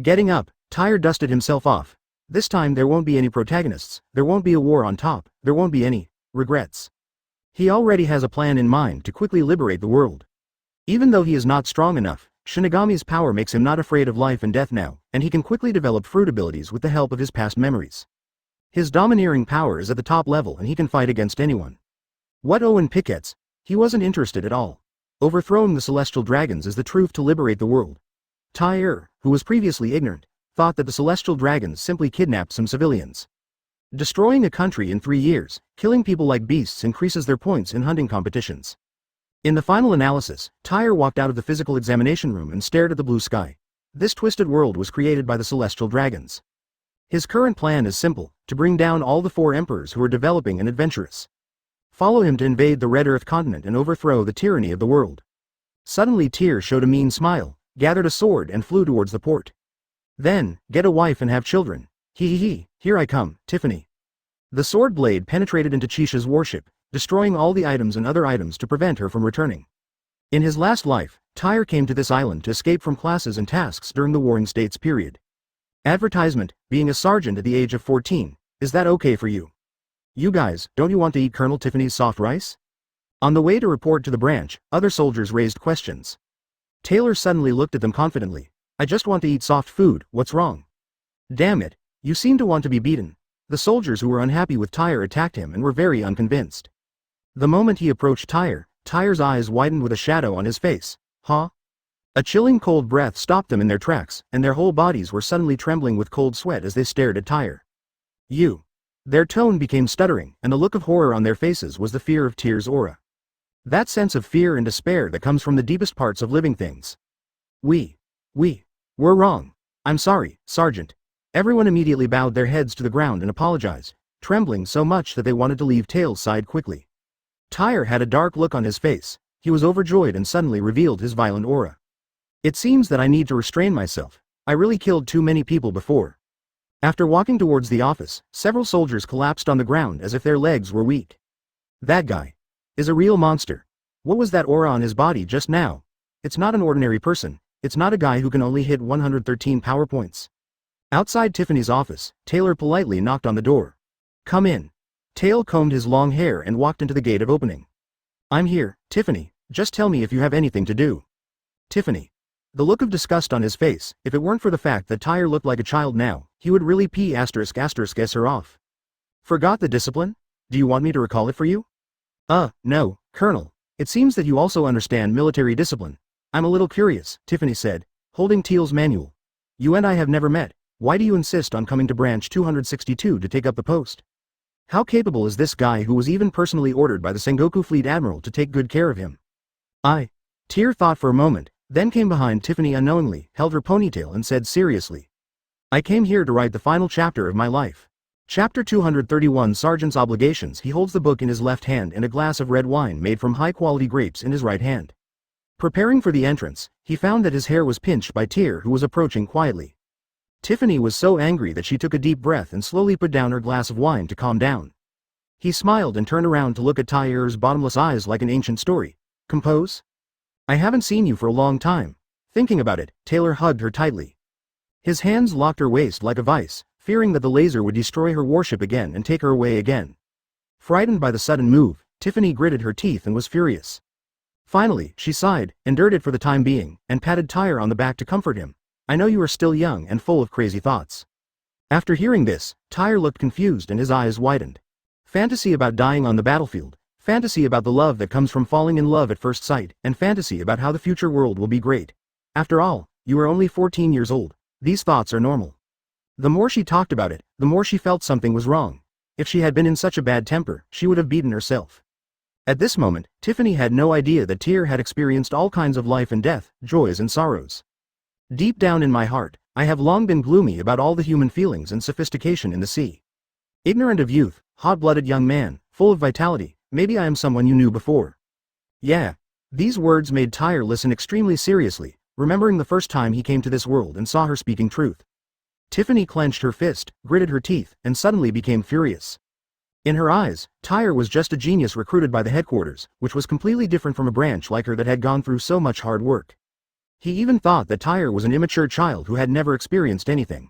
Getting up, Tyr dusted himself off. This time there won't be any protagonists, there won't be a war on top, there won't be any regrets. He already has a plan in mind to quickly liberate the world. Even though he is not strong enough, Shinigami's power makes him not afraid of life and death now, and he can quickly develop fruit abilities with the help of his past memories. His domineering power is at the top level and he can fight against anyone. What Owen Pickets? He wasn't interested at all. Overthrowing the celestial dragons is the truth to liberate the world. Tyr, who was previously ignorant, thought that the celestial dragons simply kidnapped some civilians. Destroying a country in 3 years, killing people like beasts increases their points in hunting competitions. In the final analysis, Tyr walked out of the physical examination room and stared at the blue sky. This twisted world was created by the celestial dragons. His current plan is simple, to bring down all the 4 emperors who are developing and adventurous. Follow him to invade the Red Earth continent and overthrow the tyranny of the world. Suddenly Tyr showed a mean smile, gathered a sword and flew towards the port. Then, get a wife and have children. Here I come, Tiffany. The sword blade penetrated into Chisha's warship, destroying all the items and other items to prevent her from returning. In his last life, Tyr came to this island to escape from classes and tasks during the Warring States period. Advertisement, being a sergeant at the age of 14, is that okay for you? You guys, don't you want to eat Colonel Tiffany's soft rice? On the way to report to the branch, other soldiers raised questions. Taylor suddenly looked at them confidently. I just want to eat soft food, what's wrong? Damn it, you seem to want to be beaten. The soldiers who were unhappy with Tyr attacked him and were very unconvinced. The moment he approached Tyr, Tyr's eyes widened with a shadow on his face. Huh? A chilling cold breath stopped them in their tracks, and their whole bodies were suddenly trembling with cold sweat as they stared at Tyr. You. Their tone became stuttering, and the look of horror on their faces was the fear of Tyr's aura. That sense of fear and despair that comes from the deepest parts of living things. We're wrong. I'm sorry, Sergeant. Everyone immediately bowed their heads to the ground and apologized, trembling so much that they wanted to leave Tails' side quickly. Tyr had a dark look on his face. He was overjoyed and suddenly revealed his violent aura. It seems that I need to restrain myself. I really killed too many people before. After walking towards the office, several soldiers collapsed on the ground as if their legs were weak. That guy is a real monster. What was that aura on his body just now? It's not an ordinary person. It's not a guy who can only hit 113 power points. Outside Tiffany's office, Taylor politely knocked on the door. Come in. Taylor combed his long hair and walked into the gate of opening. I'm here, Tiffany, just tell me if you have anything to do. Tiffany. The look of disgust on his face, if it weren't for the fact that Tyr looked like a child now, he would really ******s her off. Forgot the discipline? Do you want me to recall it for you? No, Colonel. It seems that you also understand military discipline. I'm a little curious, Tiffany said, holding Teal's manual. You and I have never met. Why do you insist on coming to Branch 262 to take up the post? How capable is this guy who was even personally ordered by the Sengoku Fleet Admiral to take good care of him? Tyr thought for a moment, then came behind Tiffany unknowingly, held her ponytail and said seriously. I came here to write the final chapter of my life. Chapter 231 Sergeant's Obligations. He holds the book in his left hand and a glass of red wine made from high-quality grapes in his right hand. Preparing for the entrance, he found that his hair was pinched by Tyr, who was approaching quietly. Tiffany was so angry that she took a deep breath and slowly put down her glass of wine to calm down. He smiled and turned around to look at Tyr's bottomless eyes like an ancient story. Compose? I haven't seen you for a long time. Thinking about it, Taylor hugged her tightly. His hands locked her waist like a vice, fearing that the laser would destroy her warship again and take her away again. Frightened by the sudden move, Tiffany gritted her teeth and was furious. Finally, she sighed, endured it for the time being, and patted Tyr on the back to comfort him. I know you are still young and full of crazy thoughts. After hearing this, Tyr looked confused and his eyes widened. Fantasy about dying on the battlefield, fantasy about the love that comes from falling in love at first sight, and fantasy about how the future world will be great. After all, you are only 14 years old. These thoughts are normal. The more she talked about it, the more she felt something was wrong. If she had been in such a bad temper, she would have beaten herself. At this moment, Tiffany had no idea that Tyr had experienced all kinds of life and death, joys and sorrows. Deep down in my heart, I have long been gloomy about all the human feelings and sophistication in the sea. Ignorant of youth, hot-blooded young man, full of vitality, maybe I am someone you knew before. Yeah. These words made Tyr listen extremely seriously, remembering the first time he came to this world and saw her speaking truth. Tiffany clenched her fist, gritted her teeth, and suddenly became furious. In her eyes, Tyr was just a genius recruited by the headquarters, which was completely different from a branch like her that had gone through so much hard work. He even thought that Tyr was an immature child who had never experienced anything.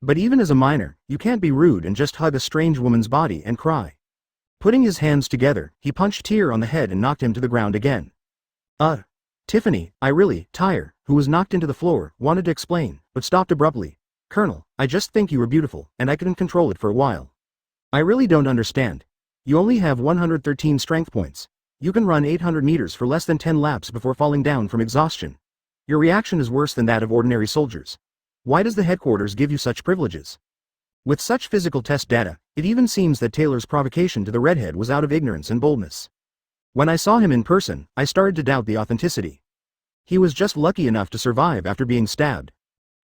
But even as a minor, you can't be rude and just hug a strange woman's body and cry. Putting his hands together, he punched Tyr on the head and knocked him to the ground again. Tiffany, Tyr, who was knocked into the floor, wanted to explain, but stopped abruptly. Colonel, I just think you were beautiful, and I couldn't control it for a while. I really don't understand. You only have 113 strength points. You can run 800 meters for less than 10 laps before falling down from exhaustion. Your reaction is worse than that of ordinary soldiers. Why does the headquarters give you such privileges? With such physical test data, it even seems that Taylor's provocation to the redhead was out of ignorance and boldness. When I saw him in person, I started to doubt the authenticity. He was just lucky enough to survive after being stabbed.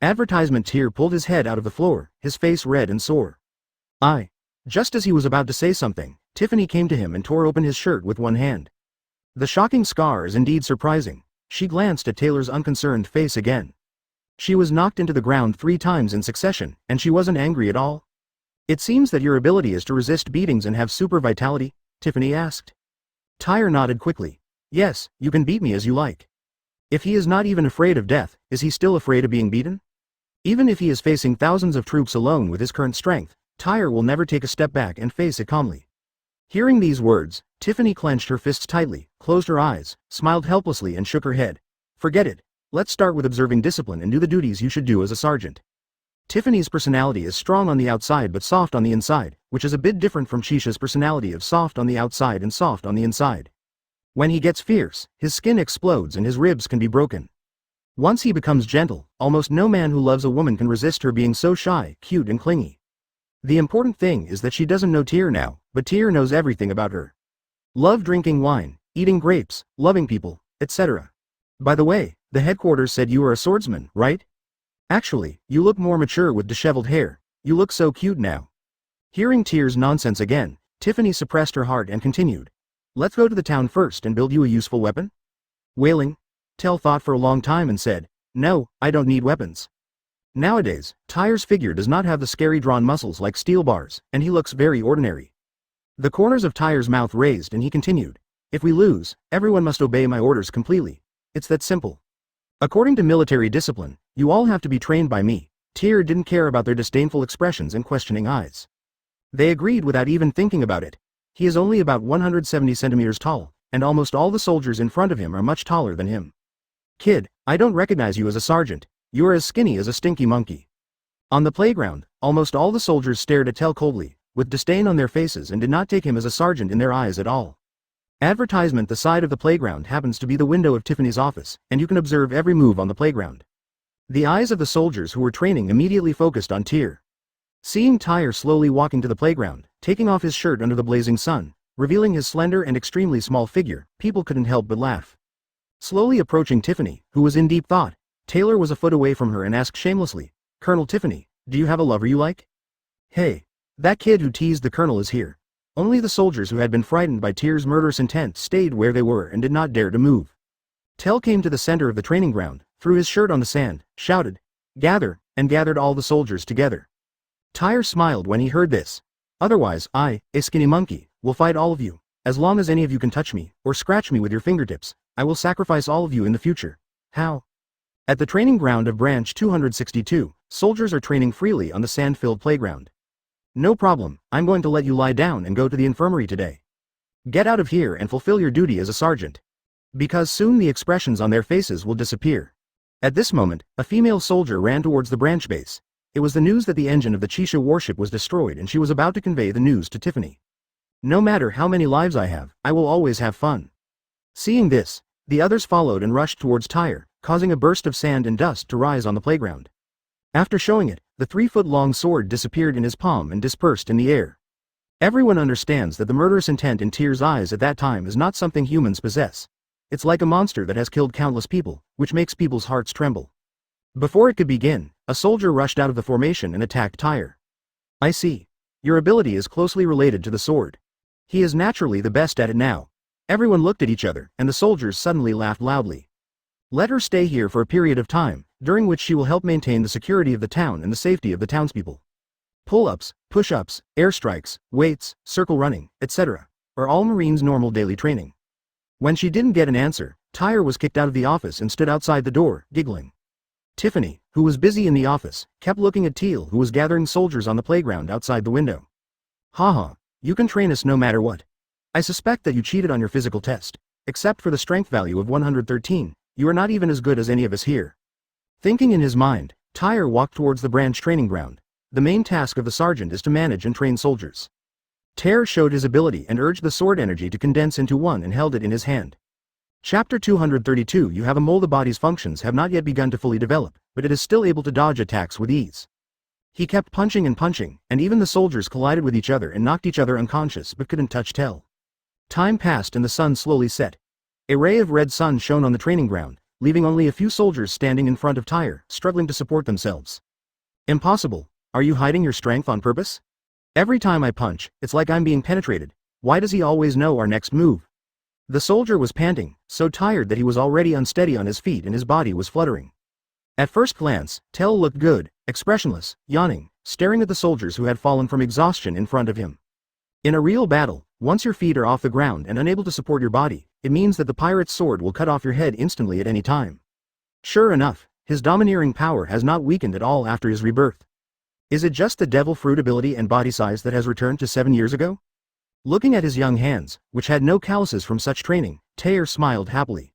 Advertisement Tyr pulled his head out of the floor, his face red and sore. Just as he was about to say something, Tiffany came to him and tore open his shirt with one hand. The shocking scar is indeed surprising. She glanced at Taylor's unconcerned face again. She was knocked into the ground 3 times in succession, and she wasn't angry at all. It seems that your ability is to resist beatings and have super vitality, Tiffany asked. Tyr nodded quickly. Yes, you can beat me as you like. If he is not even afraid of death, is he still afraid of being beaten? Even if he is facing thousands of troops alone with his current strength, Tyr will never take a step back and face it calmly. Hearing these words, Tiffany clenched her fists tightly, closed her eyes, smiled helplessly and shook her head. Forget it. Let's start with observing discipline and do the duties you should do as a sergeant. Tiffany's personality is strong on the outside but soft on the inside, which is a bit different from Shisha's personality of soft on the outside and soft on the inside. When he gets fierce, his skin explodes and his ribs can be broken. Once he becomes gentle, almost no man who loves a woman can resist her being so shy, cute and clingy. The important thing is that she doesn't know Tyr now, but Tyr knows everything about her. Love drinking wine, eating grapes, loving people, etc. By the way, the headquarters said you were a swordsman, right? Actually, you look more mature with disheveled hair. You look so cute now. Hearing Tyr's nonsense again, Tiffany suppressed her heart and continued. Let's go to the town first and build you a useful weapon? Wailing. Tell thought for a long time and said, no, I don't need weapons. Nowadays, Tyr's figure does not have the scary drawn muscles like steel bars, and he looks very ordinary. The corners of Tyr's mouth raised and he continued. If we lose, everyone must obey my orders completely. It's that simple. According to military discipline, you all have to be trained by me. Tyr didn't care about their disdainful expressions and questioning eyes. They agreed without even thinking about it. He is only about 170 centimeters tall, and almost all the soldiers in front of him are much taller than him. Kid, I don't recognize you as a sergeant. You are as skinny as a stinky monkey. On the playground, almost all the soldiers stared at Tell coldly, with disdain on their faces and did not take him as a sergeant in their eyes at all. Advertisement: the side of the playground happens to be the window of Tiffany's office, and you can observe every move on the playground. The eyes of the soldiers who were training immediately focused on Tyr. Seeing Tyr slowly walking to the playground, taking off his shirt under the blazing sun, revealing his slender and extremely small figure, people couldn't help but laugh. Slowly approaching Tiffany, who was in deep thought, Taylor was a foot away from her and asked shamelessly, Colonel Tiffany, do you have a lover you like? Hey, that kid who teased the colonel is here. Only the soldiers who had been frightened by Tyr's murderous intent stayed where they were and did not dare to move. Tell came to the center of the training ground, threw his shirt on the sand, shouted, gather, and gathered all the soldiers together. Tyr smiled when he heard this. Otherwise, I, a skinny monkey, will fight all of you. As long as any of you can touch me, or scratch me with your fingertips, I will sacrifice all of you in the future. How? At the training ground of Branch 262, soldiers are training freely on the sand-filled playground. No problem, I'm going to let you lie down and go to the infirmary today. Get out of here and fulfill your duty as a sergeant. Because soon the expressions on their faces will disappear. At this moment, a female soldier ran towards the branch base. It was the news that the engine of the Chisha warship was destroyed and she was about to convey the news to Tiffany. No matter how many lives I have, I will always have fun. Seeing this, the others followed and rushed towards Tyr, causing a burst of sand and dust to rise on the playground. After showing it, the 3-foot-long sword disappeared in his palm and dispersed in the air. Everyone understands that the murderous intent in Tyr's eyes at that time is not something humans possess. It's like a monster that has killed countless people, which makes people's hearts tremble. Before it could begin, a soldier rushed out of the formation and attacked Tyr. I see. Your ability is closely related to the sword. He is naturally the best at it now. Everyone looked at each other, and the soldiers suddenly laughed loudly. Let her stay here for a period of time, during which she will help maintain the security of the town and the safety of the townspeople. Pull-ups, push-ups, airstrikes, weights, circle running, etc. are all Marines' normal daily training. When she didn't get an answer, Tyr was kicked out of the office and stood outside the door, giggling. Tiffany, who was busy in the office, kept looking at Teal, who was gathering soldiers on the playground outside the window. Haha, you can train us no matter what. I suspect that you cheated on your physical test. Except for the strength value of 113, you are not even as good as any of us here. Thinking in his mind, Tyr walked towards the branch training ground. The main task of the sergeant is to manage and train soldiers. Tyr showed his ability and urged the sword energy to condense into one and held it in his hand. Chapter 232. You have a mole. The body's functions have not yet begun to fully develop, but it is still able to dodge attacks with ease. He kept punching and punching, and even the soldiers collided with each other and knocked each other unconscious but couldn't touch Tell. Time passed and the sun slowly set. A ray of red sun shone on the training ground, leaving only a few soldiers standing in front of Tyr, struggling to support themselves. Impossible. Are you hiding your strength on purpose? Every time I punch, it's like I'm being penetrated. Why does he always know our next move? The soldier was panting, so tired that he was already unsteady on his feet and his body was fluttering. At first glance, Tell looked good, expressionless, yawning, staring at the soldiers who had fallen from exhaustion in front of him. In a real battle, once your feet are off the ground and unable to support your body, it means that the pirate's sword will cut off your head instantly at any time. Sure enough, his domineering power has not weakened at all after his rebirth. Is it just the devil fruit ability and body size that has returned to 7 years ago? Looking at his young hands, which had no calluses from such training, Tyr smiled happily.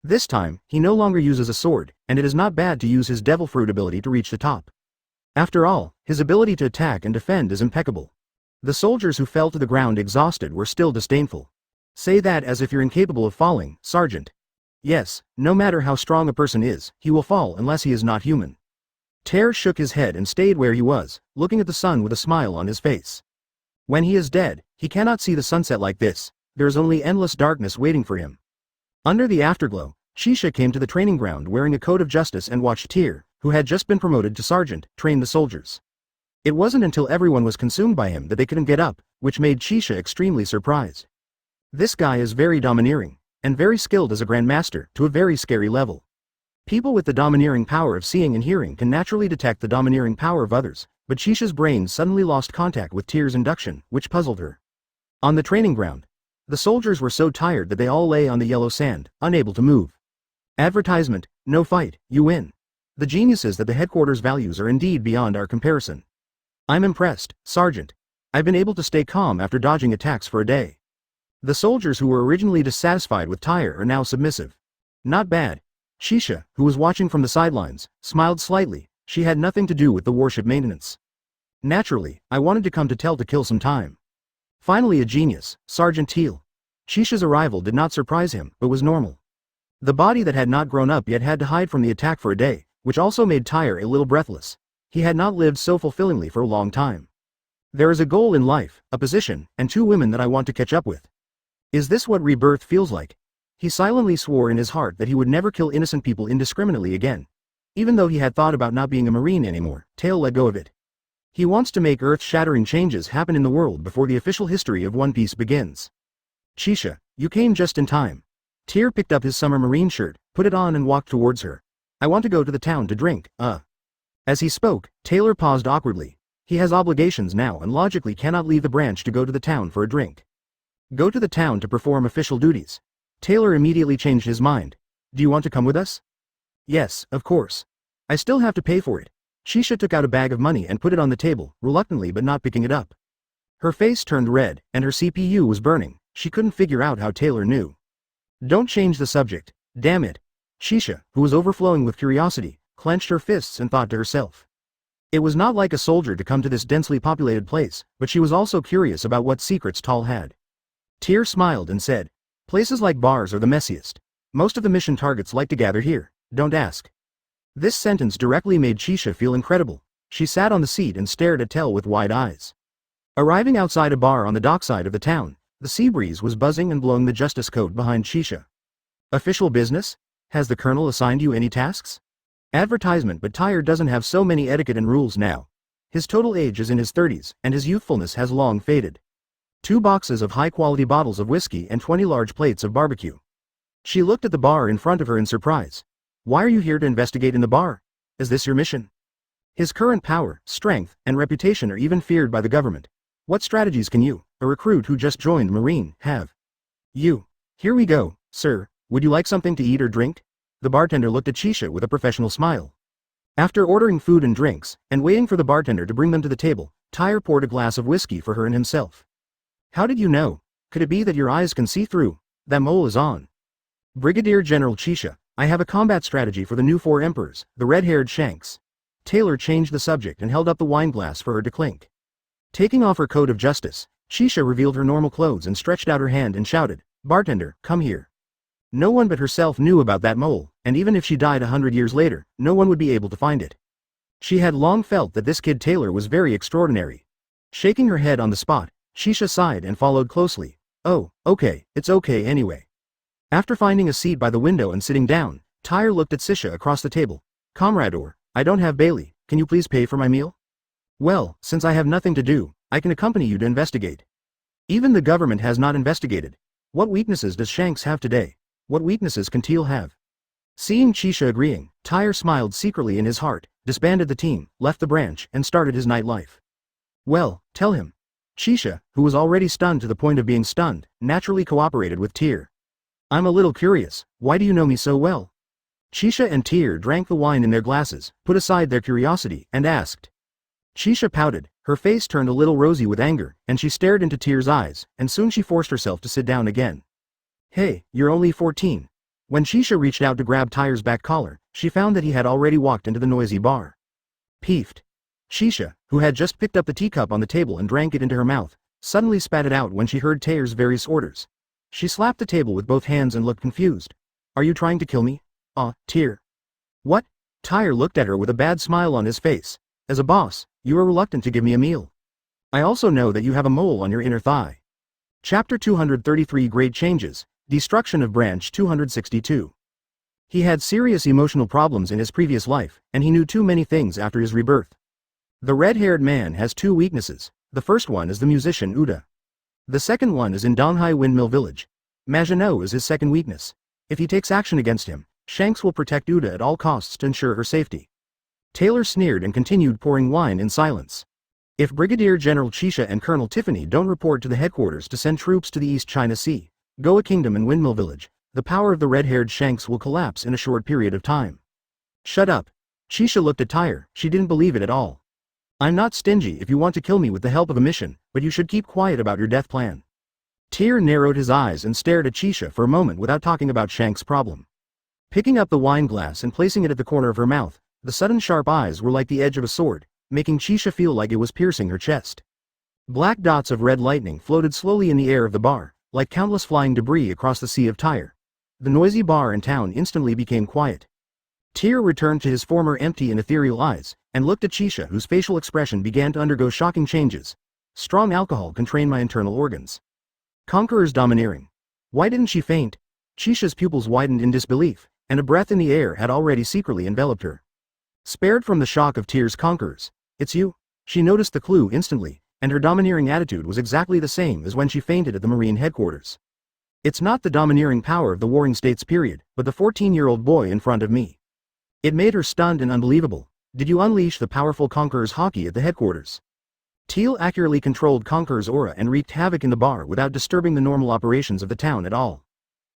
This time, he no longer uses a sword, and it is not bad to use his devil fruit ability to reach the top. After all, his ability to attack and defend is impeccable. The soldiers who fell to the ground exhausted were still disdainful. Say that as if you're incapable of falling, Sergeant. Yes, no matter how strong a person is, he will fall unless he is not human. Tyr shook his head and stayed where he was, looking at the sun with a smile on his face. When he is dead, he cannot see the sunset like this, there is only endless darkness waiting for him. Under the afterglow, Shisha came to the training ground wearing a coat of justice and watched Tyr, who had just been promoted to sergeant, train the soldiers. It wasn't until everyone was consumed by him that they couldn't get up, which made Shisha extremely surprised. This guy is very domineering, and very skilled as a grandmaster, to a very scary level. People with the domineering power of seeing and hearing can naturally detect the domineering power of others, but Shisha's brain suddenly lost contact with Tyr's induction, which puzzled her. On the training ground, the soldiers were so tired that they all lay on the yellow sand, unable to move. Advertisement, no fight, you win. The geniuses that the headquarters values are indeed beyond our comparison. I'm impressed, Sergeant. I've been able to stay calm after dodging attacks for a day. The soldiers who were originally dissatisfied with Tyr are now submissive. Not bad. Shisha, who was watching from the sidelines, smiled slightly. She had nothing to do with the warship maintenance. Naturally, I wanted to come to tell to kill some time. Finally a genius, Sergeant Teal. Shisha's arrival did not surprise him, but was normal. The body that had not grown up yet had to hide from the attack for a day, which also made Tyr a little breathless. He had not lived so fulfillingly for a long time. There is a goal in life, a position, and 2 women that I want to catch up with. Is this what rebirth feels like? He silently swore in his heart that he would never kill innocent people indiscriminately again. Even though he had thought about not being a Marine anymore, Tail let go of it. He wants to make earth-shattering changes happen in the world before the official history of One Piece begins. Shisha, you came just in time. Tyr picked up his summer Marine shirt, put it on and walked towards her. I want to go to the town to drink, As he spoke, Taylor paused awkwardly. He has obligations now and logically cannot leave the branch to go to the town for a drink. Go to the town to perform official duties. Taylor immediately changed his mind. Do you want to come with us? Yes, of course. I still have to pay for it. Shisha took out a bag of money and put it on the table, reluctantly but not picking it up. Her face turned red, and her CPU was burning. She couldn't figure out how Taylor knew. Don't change the subject. Damn it. Shisha, who was overflowing with curiosity, clenched her fists and thought to herself. It was not like a soldier to come to this densely populated place, but she was also curious about what secrets Tal had. Tyr smiled and said, places like bars are the messiest. Most of the mission targets like to gather here, don't ask. This sentence directly made Shisha feel incredible. She sat on the seat and stared at Tel with wide eyes. Arriving outside a bar on the dockside of the town, the sea breeze was buzzing and blowing the justice coat behind Shisha. Official business? Has the colonel assigned you any tasks? Advertisement, but Tyr doesn't have so many etiquette and rules now. His total age is in his 30s, and his youthfulness has long faded. 2 boxes of high-quality bottles of whiskey and 20 large plates of barbecue. She looked at the bar in front of her in surprise. Why are you here to investigate in the bar? Is this your mission? His current power, strength, and reputation are even feared by the government. What strategies can you, a recruit who just joined Marine, have? You. Here we go, sir. Would you like something to eat or drink? The bartender looked at Shisha with a professional smile. After ordering food and drinks, and waiting for the bartender to bring them to the table, Tyr poured a glass of whiskey for her and himself. How did you know? Could it be that your eyes can see through? That mole is on. Brigadier General Shisha, I have a combat strategy for the new 4 emperors, the red-haired Shanks. Taylor changed the subject and held up the wine glass for her to clink. Taking off her coat of justice, Shisha revealed her normal clothes and stretched out her hand and shouted, Bartender, come here. No one but herself knew about that mole, and even if she died 100 years later, no one would be able to find it. She had long felt that this kid Taylor was very extraordinary. Shaking her head on the spot, Shisha sighed and followed closely. Oh, okay, it's okay anyway. After finding a seat by the window and sitting down, Tyr looked at Sisha across the table. Comrador, I don't have Bailey, can you please pay for my meal? Well, since I have nothing to do, I can accompany you to investigate. Even the government has not investigated. What weaknesses does Shanks have today? What weaknesses can Teal have? Seeing Shisha agreeing, Tyr smiled secretly in his heart, disbanded the team, left the branch, and started his nightlife. Well, tell him. Shisha, who was already stunned to the point of being stunned, naturally cooperated with Tyr. I'm a little curious, why do you know me so well? Chisha and Tyr drank the wine in their glasses, put aside their curiosity, and asked. Chisha pouted, her face turned a little rosy with anger, and she stared into Tyr's eyes, and soon she forced herself to sit down again. Hey, you're only 14. When Chisha reached out to grab Tyr's back collar, she found that he had already walked into the noisy bar. Peeved. Chisha, who had just picked up the teacup on the table and drank it into her mouth, suddenly spat it out when she heard Tyr's various orders. She slapped the table with both hands and looked confused. Are you trying to kill me? Tyr. What? Tyr looked at her with a bad smile on his face. As a boss, you are reluctant to give me a meal. I also know that you have a mole on your inner thigh. Chapter 233 Great Changes, Destruction of Branch 262. He had serious emotional problems in his previous life, and he knew too many things after his rebirth. The red-haired man has two weaknesses. The first one is the musician Uda. The second one is in Donghai Windmill Village. Maginot is his second weakness. If he takes action against him, Shanks will protect Uda at all costs to ensure her safety. Taylor sneered and continued pouring wine in silence. If Brigadier General Chisha and Colonel Tiffany don't report to the headquarters to send troops to the East China Sea, Goa Kingdom and Windmill Village, the power of the red-haired Shanks will collapse in a short period of time. Shut up. Chisha looked at Tyr, she didn't believe it at all. I'm not stingy if you want to kill me with the help of a mission, but you should keep quiet about your death plan. Tyr narrowed his eyes and stared at Chisha for a moment without talking about Shanks' problem. Picking up the wine glass and placing it at the corner of her mouth, the sudden sharp eyes were like the edge of a sword, making Chisha feel like it was piercing her chest. Black dots of red lightning floated slowly in the air of the bar, like countless flying debris across the sea of Tyr. The noisy bar and town instantly became quiet. Tyr returned to his former empty and ethereal eyes, and looked at Chisha, whose facial expression began to undergo shocking changes. Strong alcohol can train my internal organs. Conqueror's domineering. Why didn't she faint? Chisha's pupils widened in disbelief, and a breath in the air had already secretly enveloped her. Spared from the shock of Tyr's conquerors. It's you. She noticed the clue instantly, and her domineering attitude was exactly the same as when she fainted at the Marine headquarters. It's not the domineering power of the Warring States period, but the 14-year-old boy in front of me. It made her stunned and unbelievable. Did you unleash the powerful Conqueror's hockey at the headquarters? Teal accurately controlled Conqueror's aura and wreaked havoc in the bar without disturbing the normal operations of the town at all.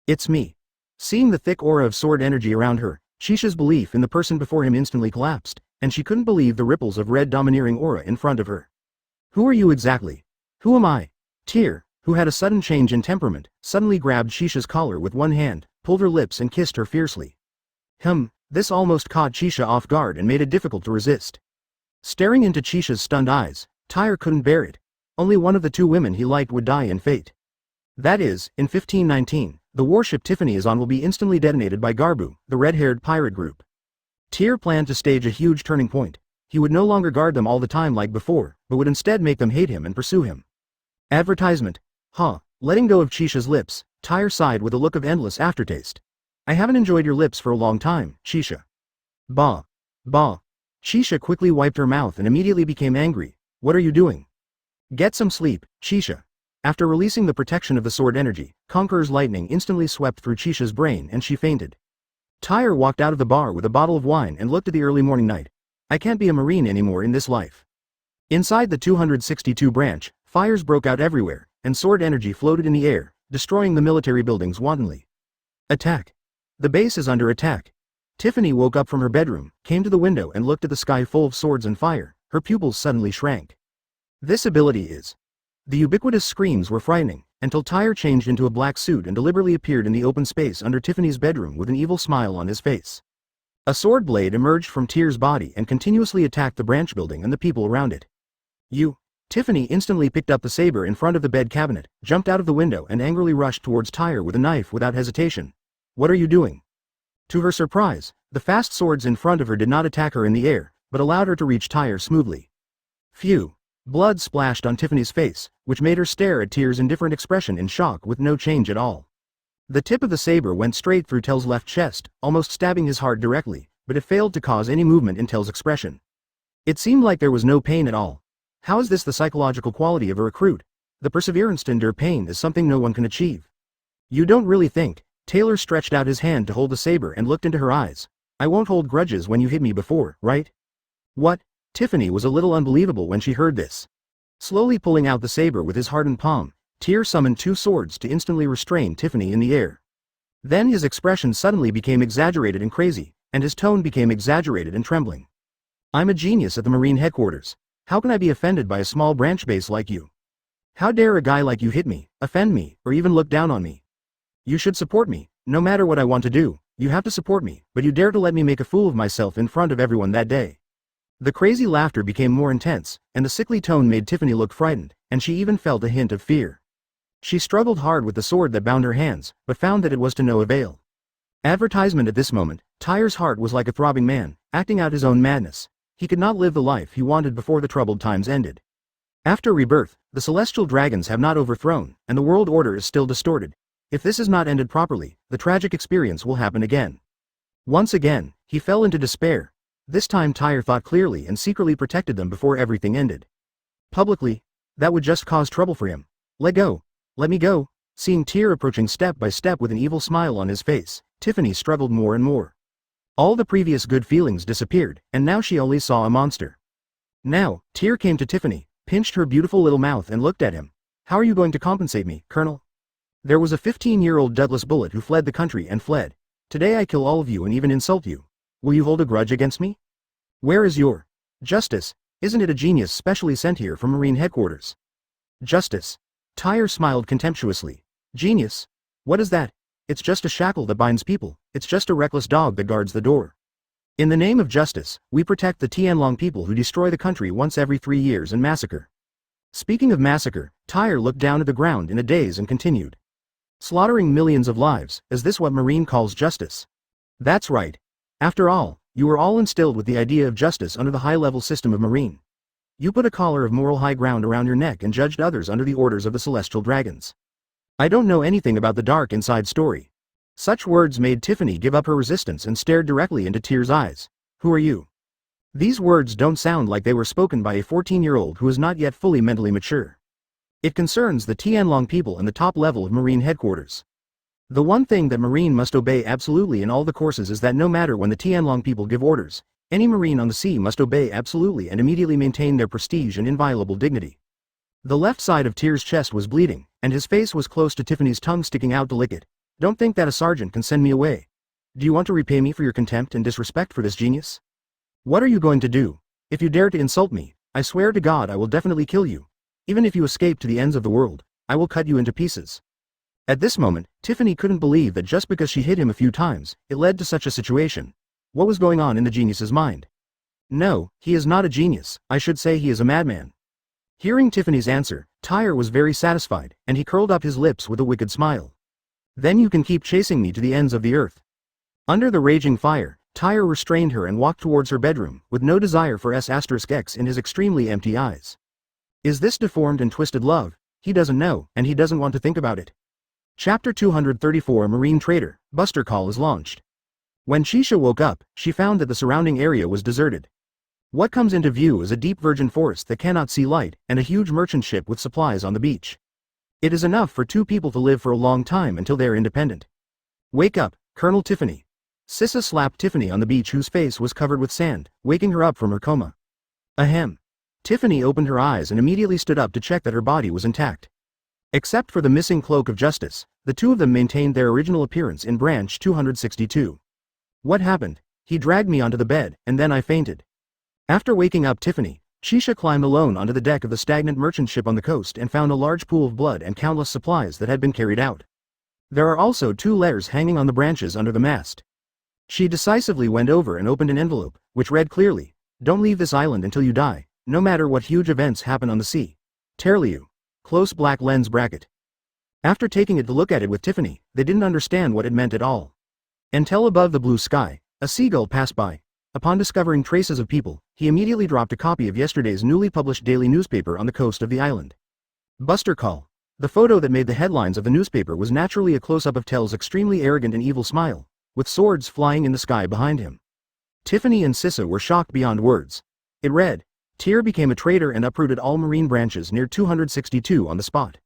It's me. Seeing the thick aura of sword energy around her, Chisha's belief in the person before him instantly collapsed, and she couldn't believe the ripples of red domineering aura in front of her. Who are you exactly? Who am I? Tyr, who had a sudden change in temperament, suddenly grabbed Chisha's collar with one hand, pulled her lips and kissed her fiercely. This almost caught Chisha off guard and made it difficult to resist. Staring into Chisha's stunned eyes, Tyr couldn't bear it. Only one of the two women he liked would die in fate. That is, in 1519, the warship Tiffany is on will be instantly detonated by Garbu, the red-haired pirate group. Tyr planned to stage a huge turning point. He would no longer guard them all the time like before, but would instead make them hate him and pursue him. Advertisement. Letting go of Chisha's lips, Tyr sighed with a look of endless aftertaste. I haven't enjoyed your lips for a long time, Chisha. Bah. Chisha quickly wiped her mouth and immediately became angry. What are you doing? Get some sleep, Chisha. After releasing the protection of the sword energy, Conqueror's lightning instantly swept through Chisha's brain and she fainted. Tyr walked out of the bar with a bottle of wine and looked at the early morning night. I can't be a Marine anymore in this life. Inside the 262 branch, fires broke out everywhere, and sword energy floated in the air, destroying the military buildings wantonly. Attack. The base is under attack. Tiffany woke up from her bedroom, came to the window and looked at the sky full of swords and fire. Her pupils suddenly shrank. This ability is. The ubiquitous screams were frightening, until Tyr changed into a black suit and deliberately appeared in the open space under Tiffany's bedroom with an evil smile on his face. A sword blade emerged from Tyr's body and continuously attacked the branch building and the people around it. Tiffany instantly picked up the saber in front of the bed cabinet, jumped out of the window and angrily rushed towards Tyr with a knife without hesitation. What are you doing? To her surprise, the fast swords in front of her did not attack her in the air, but allowed her to reach Tyr smoothly. Phew. Blood splashed on Tiffany's face, which made her stare at Tyr's indifferent expression in shock with no change at all. The tip of the saber went straight through Tell's left chest, almost stabbing his heart directly, but it failed to cause any movement in Tell's expression. It seemed like there was no pain at all. How is this the psychological quality of a recruit? The perseverance to endure pain is something no one can achieve. You don't really think? Taylor stretched out his hand to hold the saber and looked into her eyes. I won't hold grudges when you hit me before, right? What? Tiffany was a little unbelievable when she heard this. Slowly pulling out the saber with his hardened palm, Tyr summoned two swords to instantly restrain Tiffany in the air. Then his expression suddenly became exaggerated and crazy, and his tone became exaggerated and trembling. I'm a genius at the Marine headquarters. How can I be offended by a small branch base like you? How dare a guy like you hit me, offend me, or even look down on me? You should support me. No matter what I want to do, you have to support me, but you dare to let me make a fool of myself in front of everyone that day. The crazy laughter became more intense, and the sickly tone made Tiffany look frightened, and she even felt a hint of fear. She struggled hard with the sword that bound her hands, but found that it was to no avail. Advertisement at this moment, Tyr's heart was like a throbbing man, acting out his own madness. He could not live the life he wanted before the troubled times ended. After rebirth, the celestial dragons have not overthrown, and the world order is still distorted. If this is not ended properly, the tragic experience will happen again. Once again, he fell into despair. This time Tyr thought clearly and secretly protected them before everything ended. Publicly, that would just cause trouble for him. Let go. Let me go. Seeing Tyr approaching step by step with an evil smile on his face, Tiffany struggled more and more. All the previous good feelings disappeared, and now she only saw a monster. Now, Tyr came to Tiffany, pinched her beautiful little mouth and looked at him. How are you going to compensate me, Colonel? There was a 15-year-old Douglas Bullet who fled the country and fled. Today I kill all of you and even insult you. Will you hold a grudge against me? Where is your justice? Isn't it a genius specially sent here from Marine headquarters? Justice. Tyr smiled contemptuously. Genius? What is that? It's just a shackle that binds people. It's just a reckless dog that guards the door. In the name of justice, we protect the Tianlong people who destroy the country once every 3 years and massacre. Speaking of massacre, Tyr looked down at the ground in a daze and continued. Slaughtering millions of lives, is this what Marine calls justice? That's right. After all, you were all instilled with the idea of justice under the high-level system of Marine. You put a collar of moral high ground around your neck and judged others under the orders of the celestial dragons. I don't know anything about the dark inside story. Such words made Tiffany give up her resistance and stared directly into Tyr's eyes. Who are you? These words don't sound like they were spoken by a 14-year-old who is not yet fully mentally mature. It concerns the Tianlong people and the top level of Marine headquarters. The one thing that Marine must obey absolutely in all the courses is that no matter when the Tianlong people give orders, any Marine on the sea must obey absolutely and immediately maintain their prestige and inviolable dignity. The left side of Tyr's chest was bleeding, and his face was close to Tiffany's tongue sticking out to lick it. Don't think that a sergeant can send me away. Do you want to repay me for your contempt and disrespect for this genius? What are you going to do? If you dare to insult me, I swear to God I will definitely kill you. Even if you escape to the ends of the world, I will cut you into pieces. At this moment, Tiffany couldn't believe that just because she hit him a few times, it led to such a situation. What was going on in the genius's mind? No, he is not a genius, I should say he is a madman. Hearing Tiffany's answer, Tyr was very satisfied, and he curled up his lips with a wicked smile. Then you can keep chasing me to the ends of the earth. Under the raging fire, Tyr restrained her and walked towards her bedroom, with no desire for S*X in his extremely empty eyes. Is this deformed and twisted love? He doesn't know, and he doesn't want to think about it. Chapter 234 Marine Trader, Buster Call is launched. When Shisha woke up, she found that the surrounding area was deserted. What comes into view is a deep virgin forest that cannot see light, and a huge merchant ship with supplies on the beach. It is enough for 2 people to live for a long time until they are independent. Wake up, Colonel Tiffany. Sissa slapped Tiffany on the beach whose face was covered with sand, waking her up from her coma. Ahem. Tiffany opened her eyes and immediately stood up to check that her body was intact. Except for the missing cloak of justice, the 2 of them maintained their original appearance in branch 262. What happened? He dragged me onto the bed, and then I fainted. After waking up Tiffany, Shisha climbed alone onto the deck of the stagnant merchant ship on the coast and found a large pool of blood and countless supplies that had been carried out. There are also 2 letters hanging on the branches under the mast. She decisively went over and opened an envelope, which read clearly, "Don't leave this island until you die, no matter what huge events happen on the sea. Terliu. Close black lens bracket." After taking it to look at it with Tiffany, they didn't understand what it meant at all. Until above the blue sky, a seagull passed by. Upon discovering traces of people, he immediately dropped a copy of yesterday's newly published daily newspaper on the coast of the island. Buster Call. The photo that made the headlines of the newspaper was naturally a close-up of Tell's extremely arrogant and evil smile, with swords flying in the sky behind him. Tiffany and Sissa were shocked beyond words. It read, Tyr became a traitor and uprooted all marine branches near 262 on the spot.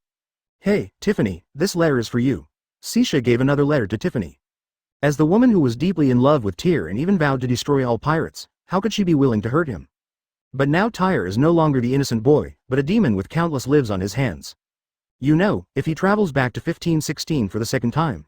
Hey, Tiffany, this letter is for you. Sisha gave another letter to Tiffany. As the woman who was deeply in love with Tyr and even vowed to destroy all pirates, how could she be willing to hurt him? But now Tyr is no longer the innocent boy, but a demon with countless lives on his hands. You know, if he travels back to 1516 for the second time,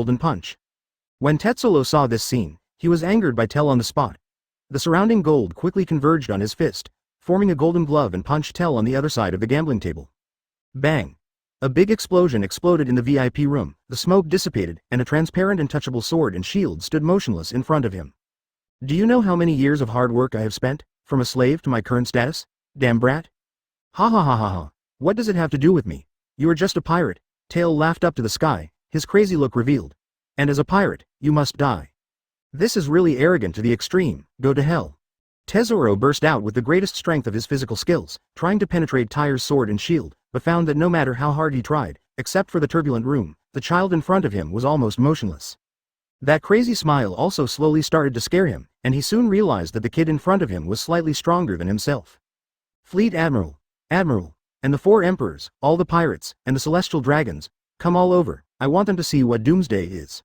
golden punch. When Tetsolo saw this scene, he was angered by Tell on the spot. The surrounding gold quickly converged on his fist, forming a golden glove, and punched Tell on the other side of the gambling table. Bang! A big explosion exploded in the VIP room, the smoke dissipated, and a transparent untouchable sword and shield stood motionless in front of him. Do you know how many years of hard work I have spent, from a slave to my current status? Damn brat! Ha ha ha ha ha! What does it have to do with me? You are just a pirate. Tail laughed up to the sky, his crazy look revealed. And as a pirate, you must die. This is really arrogant to the extreme, go to hell. Tesoro burst out with the greatest strength of his physical skills, trying to penetrate Tyr's sword and shield, but found that no matter how hard he tried, except for the turbulent room, the child in front of him was almost motionless. That crazy smile also slowly started to scare him, and he soon realized that the kid in front of him was slightly stronger than himself. Fleet Admiral, and the 4 emperors, all the pirates, and the celestial dragons, come all over, I want them to see what doomsday is.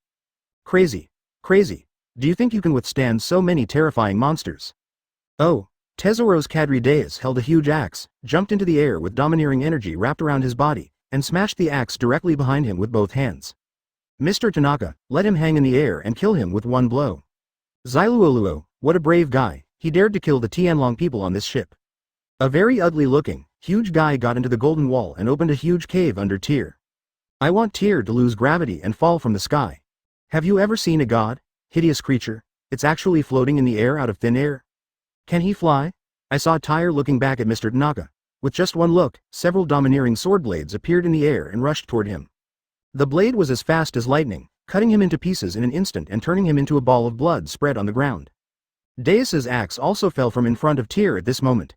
Crazy. Do you think you can withstand so many terrifying monsters? Oh, Tesoro's Cadre Deus held a huge axe, jumped into the air with domineering energy wrapped around his body, and smashed the axe directly behind him with both hands. Mr. Tanaka, let him hang in the air and kill him with one blow. Xyluoluo, what a brave guy, he dared to kill the Tianlong people on this ship. A very ugly-looking, huge guy got into the golden wall and opened a huge cave under Tyr. I want Tyr to lose gravity and fall from the sky. Have you ever seen a god? Hideous creature. It's actually floating in the air out of thin air. Can he fly? I saw Tyr looking back at Mr. Tanaka. With just one look, several domineering sword blades appeared in the air and rushed toward him. The blade was as fast as lightning, cutting him into pieces in an instant and turning him into a ball of blood spread on the ground. Deus's axe also fell from in front of Tyr at this moment.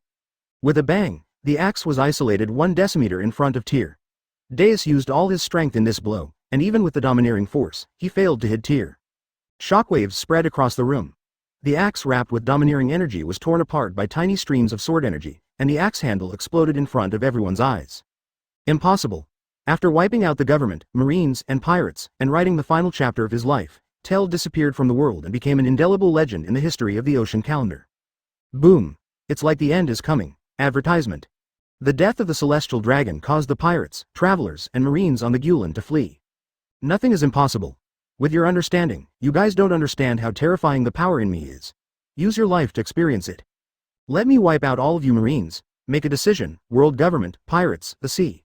With a bang, the axe was isolated 1 decimeter in front of Tyr. Deus used all his strength in this blow, and even with the domineering force, he failed to hit Tyr. Shockwaves spread across the room. The axe wrapped with domineering energy was torn apart by tiny streams of sword energy, and the axe handle exploded in front of everyone's eyes. Impossible. After wiping out the government, marines, and pirates, and writing the final chapter of his life, Tell disappeared from the world and became an indelible legend in the history of the ocean calendar. Boom. It's like the end is coming. Advertisement. The death of the celestial dragon caused the pirates, travelers, and marines on the Gulen to flee. Nothing is impossible. With your understanding, you guys don't understand how terrifying the power in me is. Use your life to experience it. Let me wipe out all of you marines. Make a decision, world government, pirates, the sea.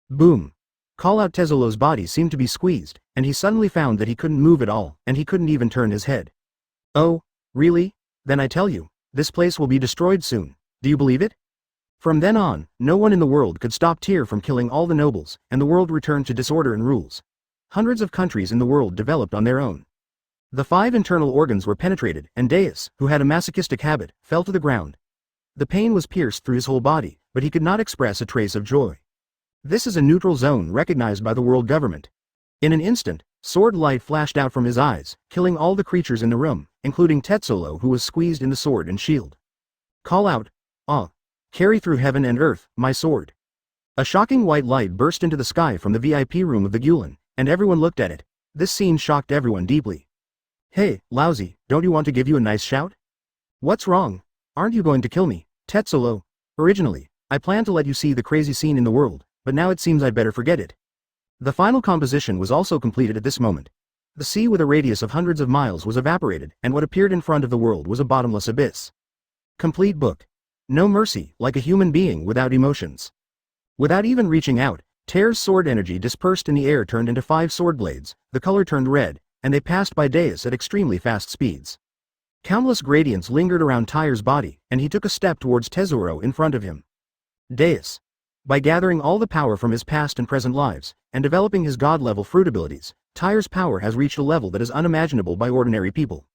Boom. Call out Tesolo's body seemed to be squeezed, and he suddenly found that he couldn't move at all, and he couldn't even turn his head. Oh, really? Then I tell you, this place will be destroyed soon. Do you believe it? From then on, no one in the world could stop Tyr from killing all the nobles, and the world returned to disorder and rules. Hundreds of countries in the world developed on their own. The 5 internal organs were penetrated, and Deus, who had a masochistic habit, fell to the ground. The pain was pierced through his whole body, but he could not express a trace of joy. This is a neutral zone recognized by the world government. In an instant, sword light flashed out from his eyes, killing all the creatures in the room, including Tetsolo, who was squeezed in the sword and shield. Call out, carry through heaven and earth, my sword. A shocking white light burst into the sky from the VIP room of the Gulen, and everyone looked at it. This scene shocked everyone deeply. Hey, lousy, don't you want to give you a nice shout? What's wrong? Aren't you going to kill me, Tetsolo? Originally, I planned to let you see the crazy scene in the world, but now it seems I'd better forget it. The final composition was also completed at this moment. The sea with a radius of hundreds of miles was evaporated, and what appeared in front of the world was a bottomless abyss. Complete book. No mercy, like a human being without emotions. Without even reaching out, Tyr's sword energy dispersed in the air turned into 5 sword blades, the color turned red, and they passed by Deus at extremely fast speeds. Countless gradients lingered around Tyr's body, and he took a step towards Tesoro in front of him. Deus. By gathering all the power from his past and present lives, and developing his god-level fruit abilities, Tyr's power has reached a level that is unimaginable by ordinary people.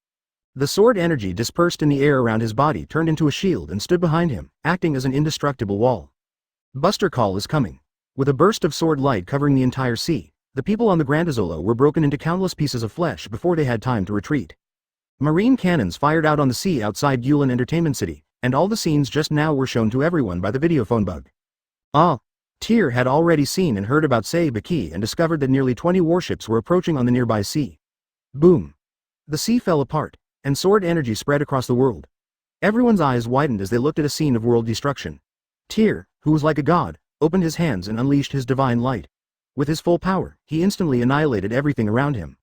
The sword energy dispersed in the air around his body turned into a shield and stood behind him, acting as an indestructible wall. Buster Call is coming. With a burst of sword light covering the entire sea, the people on the Grandazolo were broken into countless pieces of flesh before they had time to retreat. Marine cannons fired out on the sea outside Yulin Entertainment City, and all the scenes just now were shown to everyone by the videophone bug. Tyr had already seen and heard about Sei Baki and discovered that nearly 20 warships were approaching on the nearby sea. Boom. The sea fell apart, and sword energy spread across the world. Everyone's eyes widened as they looked at a scene of world destruction. Tyr, who was like a god, opened his hands and unleashed his divine light. With his full power, he instantly annihilated everything around him.